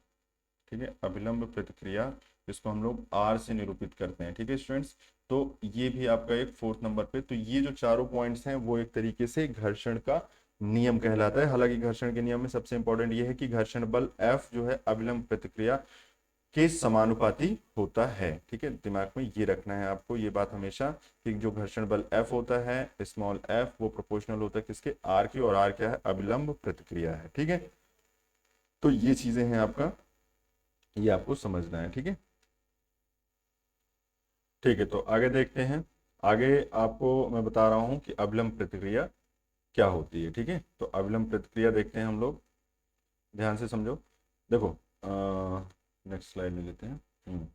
ठीक है, अभिलंब प्रतिक्रिया, इसको हम लोग R से निरूपित करते हैं। ठीक है स्टूडेंट्स, तो ये भी आपका एक 4th नंबर पे। तो ये जो चारों पॉइंट्स हैं वो एक तरीके से घर्षण का नियम कहलाता है। हालांकि घर्षण के नियम में सबसे इंपॉर्टेंट ये है कि घर्षण बल F जो है अभिलंब प्रतिक्रिया के समानुपाती होता है। ठीक है, दिमाग में ये रखना है आपको ये बात हमेशा, कि जो घर्षण बल F होता है स्मॉल f, वो प्रोपोर्शनल होता है किसके, R की, और R क्या है, अभिलंब प्रतिक्रिया है। ठीक है, तो ये चीजें हैं आपका, ये आपको समझना है। ठीक है, ठीक है, तो आगे देखते हैं। आगे आपको मैं बता रहा हूं कि अभिलंब प्रतिक्रिया क्या होती है। ठीक है, तो अभिलंब प्रतिक्रिया देखते हैं हम लोग, ध्यान से समझो। देखो, नेक्स्ट स्लाइड ले लेते हैं।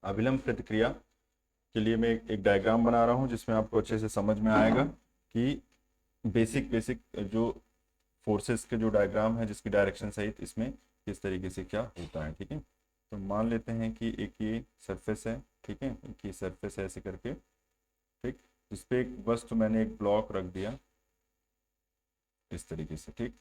अभिलंब प्रतिक्रिया के लिए मैं एक डायग्राम बना रहा हूं जिसमें आपको अच्छे से समझ में आएगा कि बेसिक बेसिक जो फोर्सेस के जो डायग्राम है जिसकी डायरेक्शन सहित इसमें किस तरीके से क्या होता है। ठीक है, तो मान लेते हैं कि एक ये सरफेस है, ठीक है, एक ये सरफेस है ऐसे करके, ठीक, इस पे एक वस्तु मैंने एक ब्लॉक रख दिया इस तरीके से। ठीक,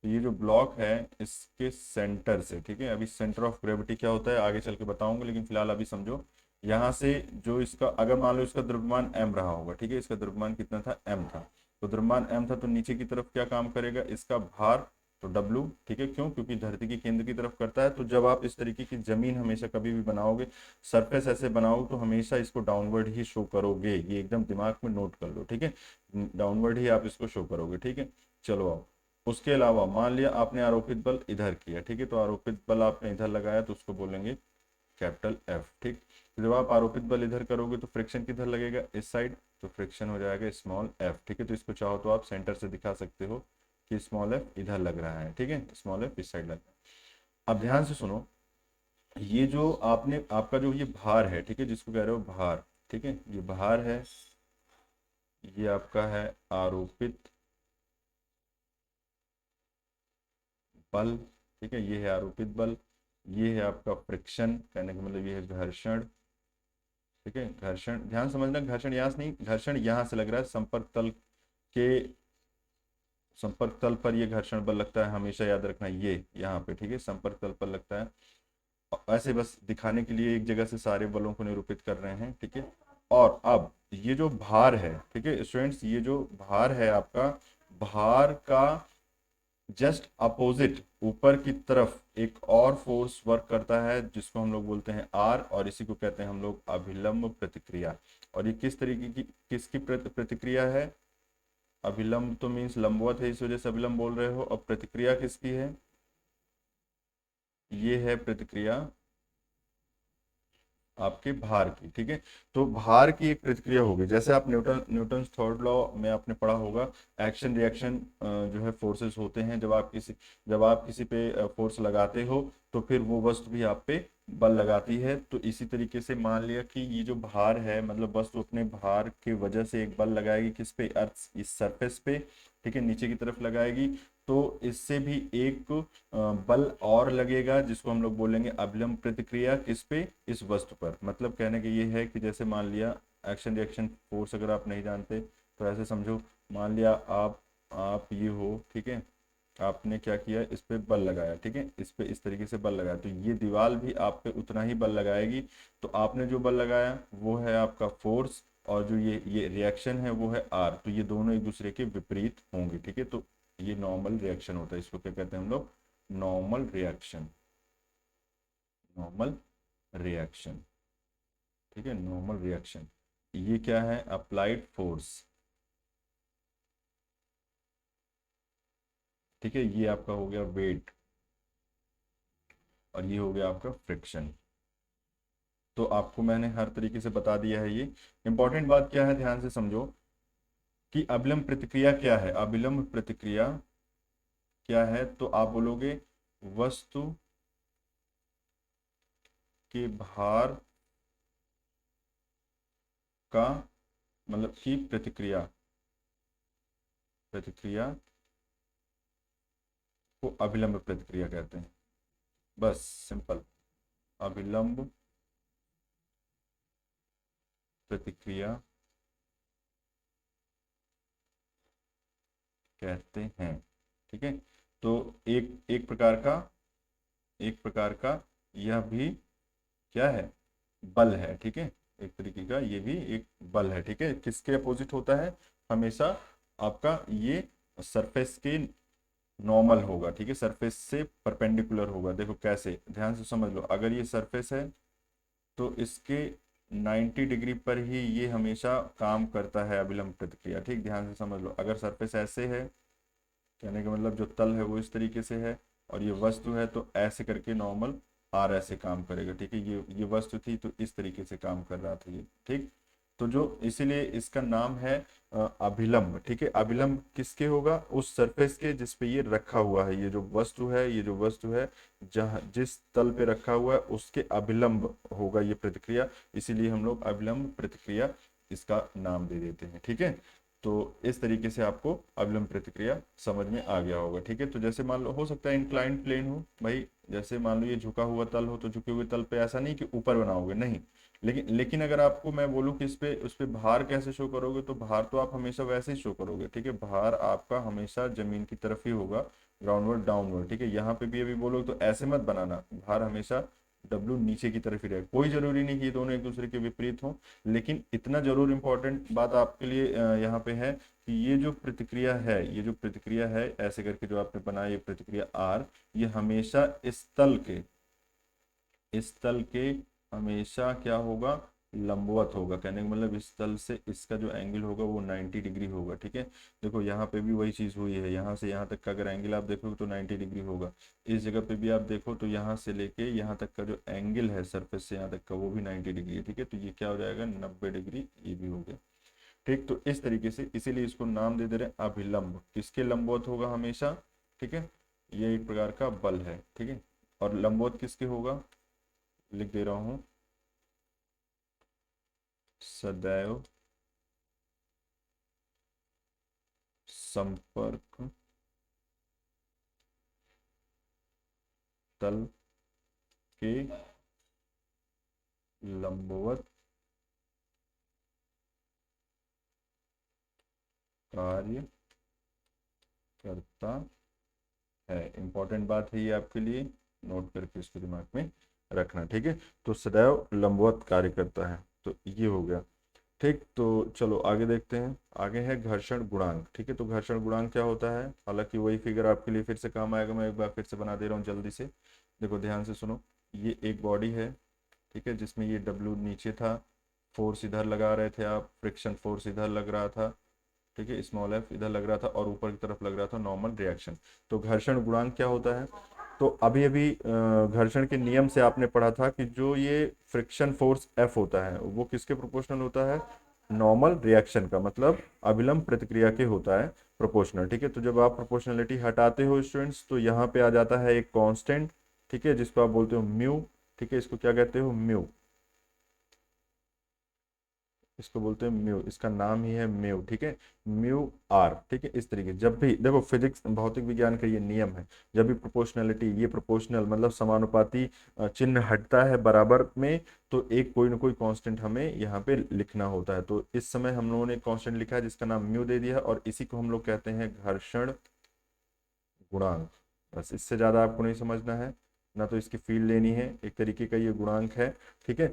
तो ये जो ब्लॉक है इसके सेंटर से, ठीक है, अभी सेंटर ऑफ ग्रेविटी क्या होता है आगे चल के बताऊंगा, लेकिन फिलहाल अभी समझो। यहाँ से जो इसका, अगर मान लो इसका द्रव्यमान m रहा होगा, ठीक है, इसका द्रव्यमान कितना था, m था, तो द्रव्यमान m था, तो नीचे की तरफ क्या काम करेगा, इसका भार, तो W। ठीक है, क्यों, क्योंकि धरती के केंद्र की तरफ करता है। तो जब आप इस तरीके की जमीन हमेशा कभी भी बनाओगे, सरफेस ऐसे बनाओ, तो हमेशा इसको डाउनवर्ड ही शो करोगे, ये एकदम दिमाग में नोट कर लो। ठीक है, डाउनवर्ड ही आप इसको शो करोगे। ठीक है, चलो अब उसके अलावा मान लिया आपने आरोपित बल इधर किया, ठीक है, तो आरोपित बल आपने इधर लगाया तो उसको बोलेंगे कैपिटल F। ठीक, तो जब आप आरोपित बल इधर करोगे तो फ्रिक्शन किधर लगेगा, इस साइड, तो फ्रिक्शन हो जाएगा स्मॉल f। ठीक है, तो इसको चाहो तो आप सेंटर से दिखा सकते हो कि स्मॉल f इधर लग रहा है, ठीक है, स्मॉल f इस साइड लग रहा है। अब ध्यान से सुनो, ये जो आपने, आपका जो ये भार है, ठीक है, जिसको कह रहे हो भार, ठीक है, ये भार है, ये आपका है आरोपित बल, ठीक है, ये है आरोपित बल, ये है आपका फ्रिक्शन, कहने का मतलब ये है घर्षण। ठीक है, घर्षण ध्यान समझना, घर्षण यहाँ से नहीं, घर्षण यहाँ से लग रहा है, के संपर्क तल पर ये घर्षण बल लगता है, हमेशा याद रखना ये यहाँ पे। ठीक है, संपर्क तल पर लगता है, ऐसे बस दिखाने के लिए एक जगह से सारे बलों को निरूपित कर रहे हैं। ठीक है, और अब ये जो भार है, ठीक है स्टूडेंट्स, ये जो भार है आपका, भार का जस्ट अपोजिट ऊपर की तरफ एक और फोर्स वर्क करता है जिसको हम लोग बोलते हैं R, और इसी को कहते हैं हम लोग अभिलंब प्रतिक्रिया। और ये किस तरीके की, किसकी प्रतिक्रिया है, अभिलंब तो मीन्स लंबवत है, इस वजह से अभिलंब बोल रहे हो। और प्रतिक्रिया किसकी है, ये है प्रतिक्रिया आपके भार की। ठीक है, तो भार की एक प्रतिक्रिया होगी, जैसे आप न्यूटन थर्ड लॉ में आपने पढ़ा होगा, एक्शन रिएक्शन जो है फोर्सेस होते हैं, जब आप किसी पे फोर्स लगाते हो तो फिर वो वस्तु भी आप पे बल लगाती है। तो इसी तरीके से मान लिया कि ये जो भार है, मतलब वस्तु अपने भार के वजह से एक बल लगाएगी किस पे, अर्थ इस सरफेस पे, ठीक है, नीचे की तरफ लगाएगी, तो इससे भी एक बल और लगेगा जिसको हम लोग बोलेंगे अभिलंब प्रतिक्रिया, किस पे, इस वस्तु पर। मतलब कहने का ये है कि जैसे मान लिया एक्शन रिएक्शन फोर्स अगर आप नहीं जानते तो ऐसे समझो, मान लिया आप ये हो, ठीक है, आपने क्या किया, इस पे बल लगाया, ठीक है, इस पे इस तरीके से बल लगाया, तो ये दीवार भी आप पे उतना ही बल लगाएगी। तो आपने जो बल लगाया वो है आपका फोर्स, और जो ये रिएक्शन है वो है आर, तो ये दोनों एक दूसरे के विपरीत होंगे, ठीक है। तो ये नॉर्मल रिएक्शन होता है, इसको क्या कहते हैं हम लोग, नॉर्मल रिएक्शन, नॉर्मल रिएक्शन, ठीक है, नॉर्मल रिएक्शन। ये क्या है, अप्लाइड फोर्स, ठीक है, ये आपका हो गया वेट, और ये हो गया आपका फ्रिक्शन। तो आपको मैंने हर तरीके से बता दिया है ये। इंपॉर्टेंट बात क्या है, ध्यान से समझो कि अभिलंब प्रतिक्रिया क्या है। अभिलंब प्रतिक्रिया क्या है, तो आप बोलोगे वस्तु के भार का मतलब कि प्रतिक्रिया, प्रतिक्रिया को अभिलंब प्रतिक्रिया कहते हैं, बस सिंपल, अभिलंब प्रतिक्रिया कहते हैं, ठीक है। तो एक एक प्रकार का, एक प्रकार का यह भी क्या है, बल है, ठीक है, एक तरीके का ये भी एक बल है, ठीक है। किसके अपोजिट होता है, हमेशा आपका ये सरफेस के नॉर्मल होगा, ठीक है, सरफेस से परपेंडिकुलर होगा। देखो कैसे, ध्यान से समझ लो, अगर ये सरफेस है तो इसके 90 डिग्री पर ही ये हमेशा काम करता है अभिलंब प्रतिक्रिया, ठीक, ध्यान से समझ लो। अगर सरफेस ऐसे है, कहने का मतलब जो तल है वो इस तरीके से है, और ये वस्तु है तो ऐसे करके नॉर्मल आर ऐसे काम करेगा, ठीक है। ये वस्तु थी तो इस तरीके से काम कर रहा था ये, ठीक। तो जो इसीलिए इसका नाम है अभिलंब, ठीक है। अभिलंब किसके होगा, उस सरफेस के जिस पे ये रखा हुआ है, ये जो वस्तु है, ये जो वस्तु है जहाँ जिस तल पे रखा हुआ है उसके अभिलंब होगा ये प्रतिक्रिया, इसीलिए हम लोग अभिलंब प्रतिक्रिया इसका नाम दे देते हैं, ठीक है। तो इस तरीके से आपको अभिलंब प्रतिक्रिया समझ में आ गया होगा, ठीक है। तो जैसे मान लो, हो सकता है इंक्लाइंड प्लेन हो भाई, जैसे मान लो ये झुका हुआ तल हो, तो झुके हुए तल पे ऐसा नहीं कि ऊपर बनाओगे, नहीं, लेकिन अगर आपको मैं बोलूँ कि उस पे भार कैसे शो करोगे, तो भार तो आप हमेशा वैसे ही शो करोगे, ठीक है। भार आपका हमेशा जमीन की तरफ ही होगा, ग्राउंडवर्ड डाउनवर्ड, ठीक है। यहाँ पे भी अभी बोलोगे तो ऐसे मत बनाना, भार हमेशा डब्लू नीचे की तरफ ही रहेगा। कोई जरूरी नहीं कि ये दोनों एक दूसरे के विपरीत हों, लेकिन इतना जरूर इंपॉर्टेंट बात आपके लिए यहाँ पे है कि ये जो प्रतिक्रिया है, ये जो प्रतिक्रिया है ऐसे करके जो आपने बनाया ये प्रतिक्रिया आर, ये हमेशा इस तल के हमेशा क्या होगा, लंबवत होगा। कहने का मतलब इस तल से इसका जो एंगल होगा वो 90 डिग्री होगा, ठीक है। देखो यहाँ पे भी वही चीज हुई है, यहाँ से यहाँ तक का अगर एंगल आप देखोगे तो 90 डिग्री होगा। इस जगह पे भी आप देखो तो यहाँ से लेके यहाँ तक का जो एंगल है सरफेस से यहाँ तक का वो भी 90 डिग्री है, ठीक है। तो ये क्या हो जाएगा, 90 डिग्री, ये भी हो गया, ठीक। तो इस तरीके से इसीलिए इसको नाम दे दे रहे हैं अभिलंब, किसके लंबवत होगा हमेशा, ठीक है। ये एक प्रकार का बल है, ठीक है। और लंबवत किसके होगा, लिख दे रहा हूं, सदैव संपर्क तल के लंबवत कार्य करता है। इंपॉर्टेंट बात है ये आपके लिए, नोट करके इसको दिमाग में रखना, ठीक है। तो सदैव लंबवत कार्य करता है, तो ये हो गया, ठीक। तो चलो आगे देखते हैं, आगे है घर्षण गुणांक, ठीक है। तो घर्षण गुणांक क्या होता है, हालांकि वही फिगर आपके लिए फिर से काम आएगा, मैं एक बार फिर से बना दे रहा हूँ जल्दी से। देखो ध्यान से सुनो, ये एक बॉडी है, ठीक है, जिसमें ये डब्ल्यू नीचे था, फोर्स इधर लगा रहे थे आप, फ्रिक्शन फोर्स इधर लग रहा था, ठीक है, स्मॉल एफ इधर लग रहा था, और ऊपर की तरफ लग रहा था नॉर्मल रिएक्शन। तो घर्षण गुणांक क्या होता है, तो अभी अभी घर्षण के नियम से आपने पढ़ा था कि जो ये फ्रिक्शन फोर्स एफ होता है वो किसके प्रोपोर्शनल होता है, नॉर्मल रिएक्शन का, मतलब अभिलंब प्रतिक्रिया के होता है प्रोपोर्शनल, ठीक है। तो जब आप प्रोपोर्शनलिटी हटाते हो स्टूडेंट्स, तो यहाँ पे आ जाता है एक कांस्टेंट, ठीक है, जिसको आप बोलते हो म्यू, ठीक है, इसको क्या कहते हो, म्यू, इसको बोलते हैं म्यू, इसका नाम ही है म्यू, ठीक है, म्यू आर, ठीक है। इस तरीके जब भी देखो फिजिक्स भौतिक विज्ञान का ये नियम है, जब भी प्रोपोर्शनलिटी, ये प्रोपोर्शनल मतलब समानुपाती चिन्ह हटता है बराबर में, तो एक कोई ना कोई कांस्टेंट हमें यहाँ पे लिखना होता है। तो इस समय हम लोगों ने कांस्टेंट लिखा है जिसका नाम म्यू दे दिया है, और इसी को हम लोग कहते हैं घर्षण गुणांक। बस इससे ज्यादा आपको नहीं समझना है, ना तो इसकी फील्ड लेनी है, एक तरीके का ये गुणांक है, ठीक है।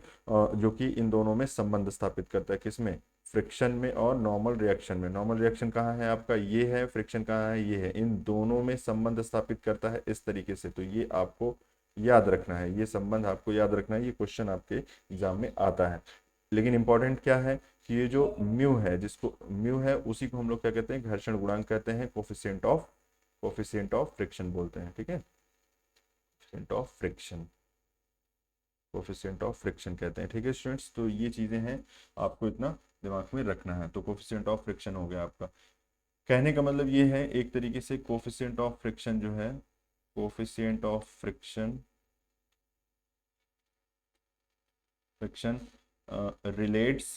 जो कि इन दोनों में संबंध स्थापित करता है, किसमें, फ्रिक्शन में और नॉर्मल रिएक्शन में। नॉर्मल रिएक्शन कहाँ है आपका, ये है, फ्रिक्शन कहाँ है, ये है, इन दोनों में संबंध स्थापित करता है इस तरीके से। तो ये आपको याद रखना है, ये संबंध आपको याद रखना है, ये क्वेश्चन आपके एग्जाम में आता है। लेकिन इंपॉर्टेंट क्या है कि ये जो म्यू है, जिसको म्यू है उसी को हम लोग क्या कहते हैं, घर्षण गुणांक कहते हैं, कोफिशिएंट ऑफ फ्रिक्शन बोलते हैं, ठीक है, coefficient of friction, coefficient of friction कहते हैं, ठीक है स्टूडेंट्स। तो ये चीजें हैं, आपको इतना दिमाग में रखना है। तो कोफिशिएंट ऑफ फ्रिक्शन हो गया आपका। कहने का मतलब ये है एक तरीके से, कोफिशिएंट ऑफ फ्रिक्शन जो है, coefficient of friction, friction relates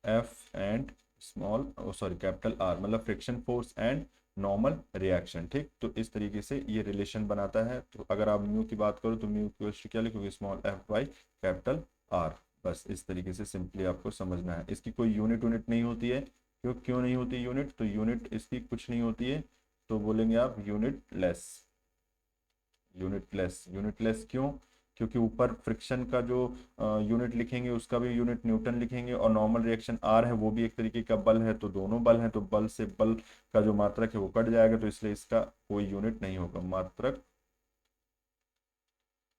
F and small, sorry capital R, मतलब friction force and normal reaction, ठीक। तो इस तरीके से ये रिलेशन बनाता है। तो अगर आप म्यू की बात करो तो म्यू की क्या लिखोगे, small F by capital R. बस इस तरीके से सिंपली आपको समझना है। इसकी कोई यूनिट नहीं होती है। क्यों नहीं होती यूनिट, तो यूनिट इसकी कुछ नहीं होती है, तो बोलेंगे आप यूनिट लेस, यूनिटलेस क्यों, क्योंकि ऊपर फ्रिक्शन का जो यूनिट लिखेंगे उसका भी यूनिट न्यूटन लिखेंगे, और नॉर्मल रिएक्शन आर है वो भी एक तरीके का बल है, तो दोनों बल हैं, तो बल से बल का जो मात्रक है वो कट जाएगा, तो इसलिए इसका कोई यूनिट नहीं होगा, मात्रक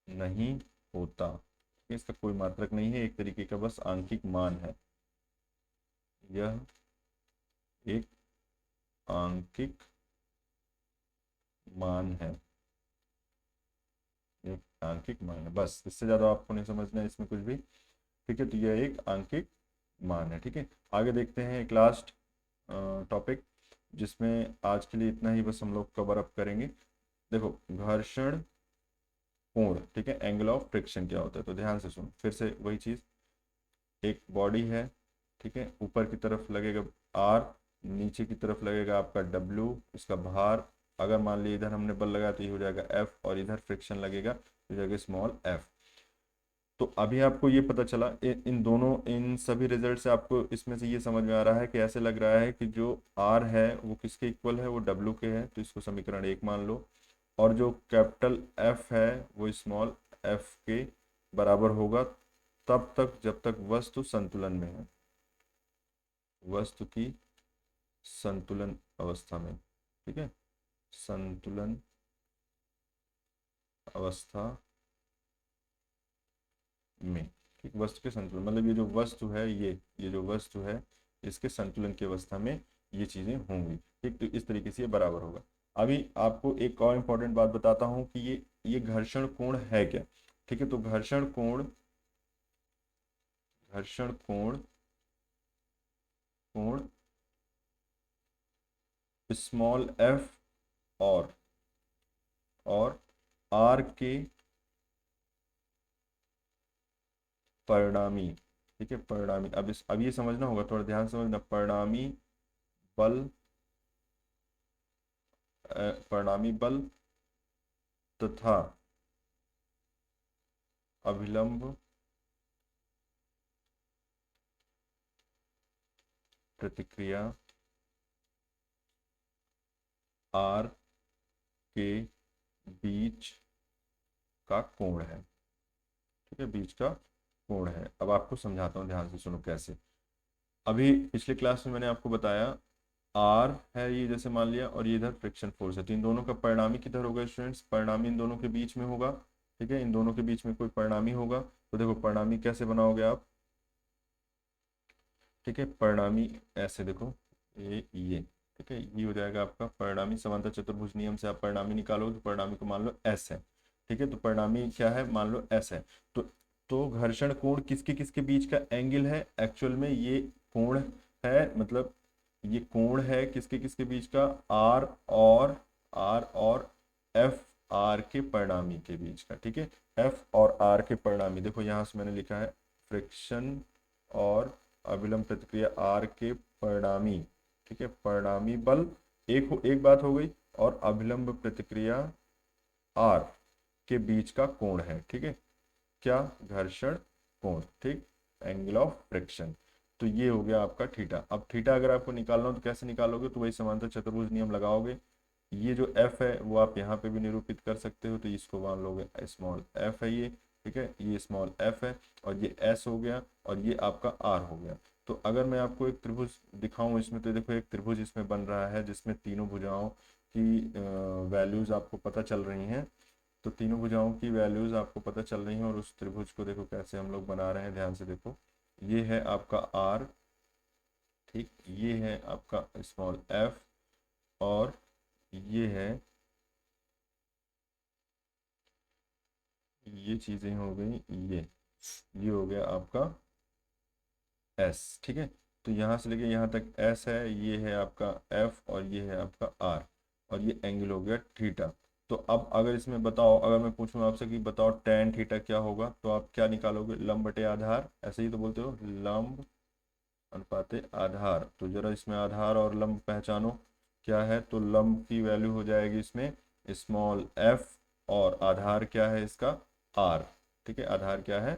नहीं होता, इसका कोई मात्रक नहीं है, एक तरीके का बस आंकिक मान है, यह एक आंकिक मान है, एक आंकिक मान है, बस इससे ज्यादा आपको नहीं समझना है इसमें कुछ भी, ठीक है। तो यह एक आंकिक मान है, ठीक है। आगे देखते हैं एक लास्ट टॉपिक, जिसमें आज के लिए इतना ही बस हम लोग कवर अप करेंगे। देखो घर्षण कोण, ठीक है, एंगल ऑफ फ्रिक्शन क्या होता है, तो ध्यान से सुनो फिर से वही चीज। एक बॉडी है, ठीक है, ऊपर की तरफ लगेगा आर, नीचे की तरफ लगेगा आपका डब्ल्यू, इसका भार। अगर मान लीजिए इधर हमने बल लगाया तो ये हो जाएगा एफ, और इधर फ्रिक्शन लगेगा तो हो जाएगा स्मॉल एफ। तो अभी आपको ये पता चला, इन दोनों, इन सभी रिजल्ट से आपको इसमें से ये समझ में आ रहा है कि ऐसे लग रहा है कि जो आर है वो किसके इक्वल है, वो डब्ल्यू के है, तो इसको समीकरण 1 मान लो। और जो कैपिटल एफ है वो स्मॉल एफ के बराबर होगा, तब तक जब तक वस्तु संतुलन में है, वस्तु की संतुलन अवस्था में, ठीक है, संतुलन अवस्था में, ठीक, वस्तु के संतुलन मतलब ये जो वस्तु है, ये जो वस्तु है इसके संतुलन की अवस्था में ये चीजें होंगी, ठीक। तो इस तरीके से ये बराबर होगा। अभी आपको एक और इम्पोर्टेंट बात बताता हूं कि ये घर्षण कोण है क्या, ठीक है। तो घर्षण कोण कोण स्मॉल एफ और आर के परिणामी, ठीक है, परिणामी। अब ये समझना होगा, थोड़ा ध्यान से समझना, परिणामी बल, परिणामी बल तथा अभिलंब प्रतिक्रिया आर के बीच का कोण है, ठीक है, बीच का कोण है। अब आपको समझाता हूँ, ध्यान से सुनो कैसे। अभी पिछले क्लास में मैंने आपको बताया आर है ये, जैसे मान लिया, और ये इधर फ्रिक्शन फोर्स है, तो इन दोनों का परिणामी किधर होगा स्टूडेंट्स, परिणामी इन दोनों के बीच में होगा, ठीक है, इन दोनों के बीच में कोई परिणामी होगा। तो देखो परिणामी कैसे बनाओगे आप, ठीक है, परिणामी ऐसे देखो, ये ठीक है, ये हो जाएगा आपका परिणामी, समांतर चतुर्भुज नियम से आप परिणामी निकालोगे, तो परिणामी को मान लो एस है, ठीक है। तो परिणामी क्या है, मान लो एस है। तो घर्षण कोण किसके किसके बीच का एंगल है, एक्चुअल में ये कोण है, मतलब ये कोण है किसके किसके बीच का, आर और एफ आर के परिणामी के बीच का, ठीक है। एफ और आर के परिणामी, देखो यहाँ से मैंने लिखा है फ्रिक्शन और अभिलंब प्रतिक्रिया आर के परिणामी, ठीक है, परिणामी बल एक बात हो गई, और अभिलंब प्रतिक्रिया आर के बीच का कोण है, ठीक है, क्या, घर्षण कोण, ठीक, एंगल ऑफ फ्रिक्शन। तो ये हो गया आपका थीटा। अब थीटा अगर आपको निकालना हो तो कैसे निकालोगे, तो वही समांतर चतुर्भुज नियम लगाओगे। ये जो एफ है वो आप यहाँ पे भी निरूपित कर सकते हो, तो इसको मान लोगे स्मॉल एफ है ये, ठीक है, ये स्मॉल एफ है, और ये एस हो गया, और ये आपका आर हो गया। तो अगर मैं आपको एक त्रिभुज दिखाऊं इसमें, तो देखो एक त्रिभुज इसमें बन रहा है जिसमें तीनों भुजाओं की वैल्यूज आपको पता चल रही हैं। तो तीनों भुजाओं की वैल्यूज आपको पता चल रही हैं, और उस त्रिभुज को देखो कैसे हम लोग बना रहे हैं, ध्यान से देखो। ये है आपका आर, ठीक, ये है आपका स्मॉल एफ, और ये है, ये चीजें हो गई, ये हो गया आपका एस, ठीक है। तो यहाँ से लेके यहाँ तक एस है, ये है आपका एफ, और ये है आपका आर, और ये एंगल हो गया थीटा। तो अब अगर इसमें बताओ, अगर मैं पूछूं आपसे कि बताओ टेन थीटा क्या होगा, तो आप क्या निकालोगे, लंब बटे आधार, ऐसे ही तो बोलते हो, लंब अनुपाते आधार। तो जरा इसमें आधार और लंब पहचानो क्या है, तो लंब की वैल्यू हो जाएगी इसमें स्मॉल एफ, और आधार क्या है इसका, आर, ठीक है, आधार क्या है,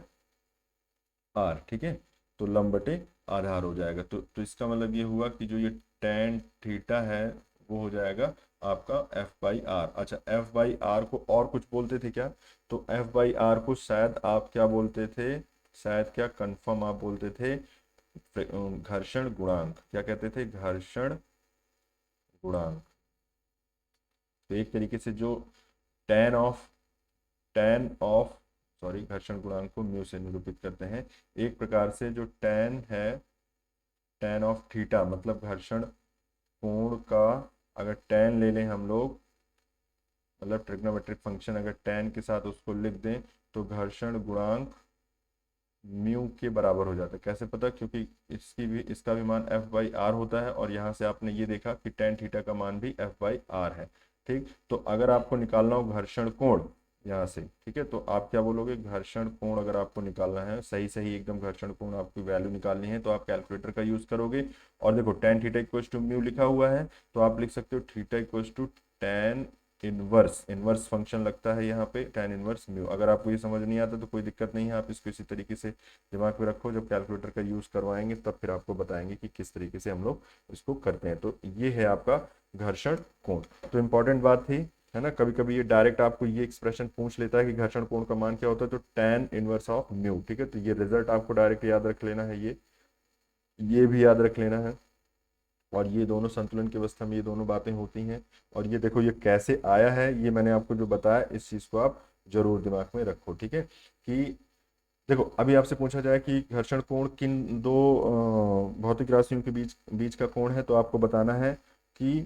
आर, ठीक है। तो लंब बटे आधार हो जाएगा। तो इसका मतलब ये हुआ कि जो ये टेन थीटा है वो हो जाएगा आपका एफ बाई आर। अच्छा, एफ बाई आर को और कुछ बोलते थे क्या, तो एफ बाई आर को शायद आप क्या बोलते थे, शायद क्या कंफर्म आप बोलते थे घर्षण गुणांक, क्या कहते थे, घर्षण गुणांक। तो एक तरीके से जो ten of ten of sorry, घर्षण गुणांक को म्यू से निरूपित करते हैं। एक प्रकार से जो टेन है, टेन ऑफ थीटा, मतलब घर्षण कोण का अगर टेन ले लें हम लोग, मतलब ट्रिग्नोमेट्रिक फंक्शन अगर टेन के साथ उसको लिख दें, तो घर्षण गुणांक म्यू के बराबर हो जाता है। कैसे पता, क्योंकि इसका भी मान एफ बाई आर होता है, और यहाँ से आपने ये देखा कि टेन थीटा का मान भी एफ बाई आर है, ठीक। तो अगर आपको निकालना हो घर्षण कोण यहाँ से, ठीक है, तो आप क्या बोलोगे, घर्षण कोण अगर आपको निकालना है, सही सही एकदम घर्षण कोण आपकी वैल्यू निकालनी है, तो आप कैलकुलेटर का यूज करोगे। और देखो tan theta equal to mu लिखा हुआ है, तो आप लिख सकते हो theta equal to tan inverse, inverse function लगता है यहाँ पे टेन इनवर्स म्यू। अगर आपको ये समझ नहीं आता तो कोई दिक्कत नहीं है, आप इसको इसी तरीके से दिमाग में रखो, जब कैलकुलेटर का यूज करवाएंगे तब फिर आपको बताएंगे कि किस तरीके से हम लोग इसको करते हैं। तो ये है आपका घर्षण कोण। तो इंपॉर्टेंट बात थी, है ना, कभी कभी ये डायरेक्ट आपको ये एक्सप्रेशन पूछ लेता है कि घर्षण कोण का मान क्या होता है, तो टेन इनवर्स ऑफ म्यू, ठीक है। तो ये रिजल्ट आपको डायरेक्ट याद रख लेना है, ये भी याद रख लेना है, और ये दोनों संतुलन की अवस्था में ये दोनों बातें होती हैं। और ये देखो ये कैसे आया है, ये मैंने आपको जो बताया, इस चीज को आप जरूर दिमाग में रखो, ठीक है। कि देखो अभी आपसे पूछा जाए कि घर्षण कोण किन दो भौतिक राशियों के बीच बीच का कोण है, तो आपको बताना है कि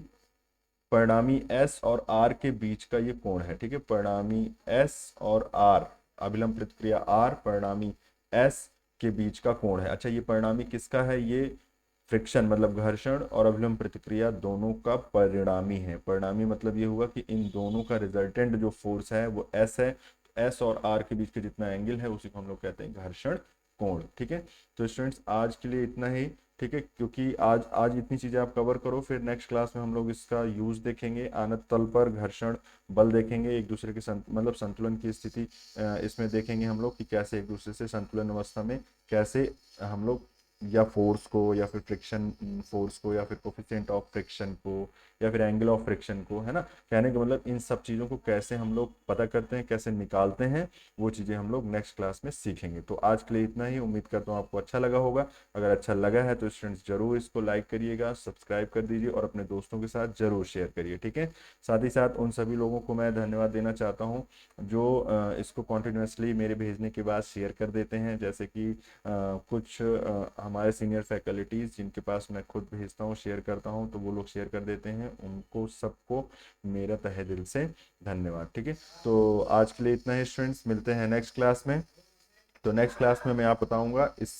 परिणामी एस और आर के बीच का ये कोण है, ठीक है। परिणामी एस और आर, अभिलंब प्रतिक्रिया आर, परिणामी एस के बीच का कोण है। अच्छा, ये परिणामी किसका है, ये फ्रिक्शन मतलब घर्षण और अभिलंब प्रतिक्रिया दोनों का परिणामी है। परिणामी मतलब ये हुआ कि इन दोनों का रिजल्टेंट जो फोर्स है वो एस है। एस और आर के बीच का जितना एंगल है उसी को हम लोग कहते हैं घर्षण कोण, ठीक है। तो स्टूडेंट्स आज के लिए इतना ही, ठीक है, क्योंकि आज आज इतनी चीजें आप कवर करो, फिर नेक्स्ट क्लास में हम लोग इसका यूज देखेंगे, आनत तल पर घर्षण बल देखेंगे, एक दूसरे के मतलब संतुलन की स्थिति इसमें देखेंगे हम लोग कि कैसे एक दूसरे से संतुलन अवस्था में कैसे हम लोग या फोर्स को या फिर फ्रिक्शन फोर्स को या फिर कोफिशिएंट ऑफ फ्रिक्शन को या फिर एंगल ऑफ फ्रिक्शन को, है ना, कहने का मतलब इन सब चीज़ों को कैसे हम लोग पता करते हैं, कैसे निकालते हैं, वो चीज़ें हम लोग नेक्स्ट क्लास में सीखेंगे। तो आज के लिए इतना ही, उम्मीद करता हूँ आपको अच्छा लगा होगा। अगर अच्छा लगा है तो स्टूडेंट्स जरूर इसको लाइक करिएगा, सब्सक्राइब कर दीजिए, और अपने दोस्तों के साथ जरूर शेयर करिए, ठीक है। साथ ही साथ उन सभी लोगों को मैं धन्यवाद देना चाहता हूँ जो इसको कॉन्टिन्यूसली मेरे भेजने के बाद शेयर कर देते हैं, जैसे कि कुछ हमारे सीनियर फैकल्टीज जिनके पास मैं खुद भेजता हूँ, शेयर करता हूँ, तो वो लोग शेयर कर देते हैं, उनको सबको मेरा तहे दिल से धन्यवाद, ठीक है। तो आज के लिए इतना ही स्टूडेंट्स, मिलते हैं नेक्स्ट क्लास में। तो नेक्स्ट क्लास में मैं आप बताऊंगा इस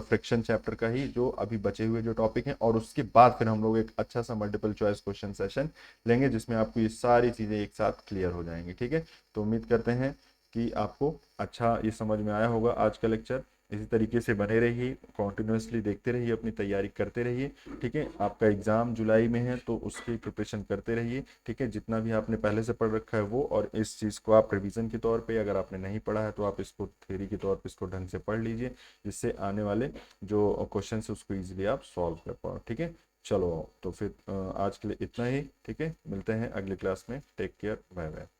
फ्रिक्शन चैप्टर का ही जो अभी बचे हुए जो टॉपिक हैं, और उसके बाद फिर हम लोग एक अच्छा सा मल्टीपल चॉइस क्वेश्चन सेशन लेंगे जिसमें आपको ये सारी चीज़ें एक साथ क्लियर हो जाएंगी। ठीक है, तो उम्मीद करते हैं कि आपको अच्छा ये समझ में आया होगा आज का लेक्चर। इसी तरीके से बने रहिए, कॉन्टिन्यूसली देखते रहिए, अपनी तैयारी करते रहिए। ठीक है, आपका एग्ज़ाम जुलाई में है तो उसकी प्रिपरेशन करते रहिए। ठीक है, जितना भी आपने पहले से पढ़ रखा है वो, और इस चीज़ को आप रिवीजन के तौर पे, अगर आपने नहीं पढ़ा है तो आप इसको थ्योरी के तौर पे इसको ढंग से पढ़ लीजिए, जिससे आने वाले जो क्वेश्चन है उसको ईजिली आप सॉल्व कर पाओ। ठीक है, चलो तो फिर आज के लिए इतना ही। ठीक है, मिलते हैं अगली क्लास में। Take care, bye bye.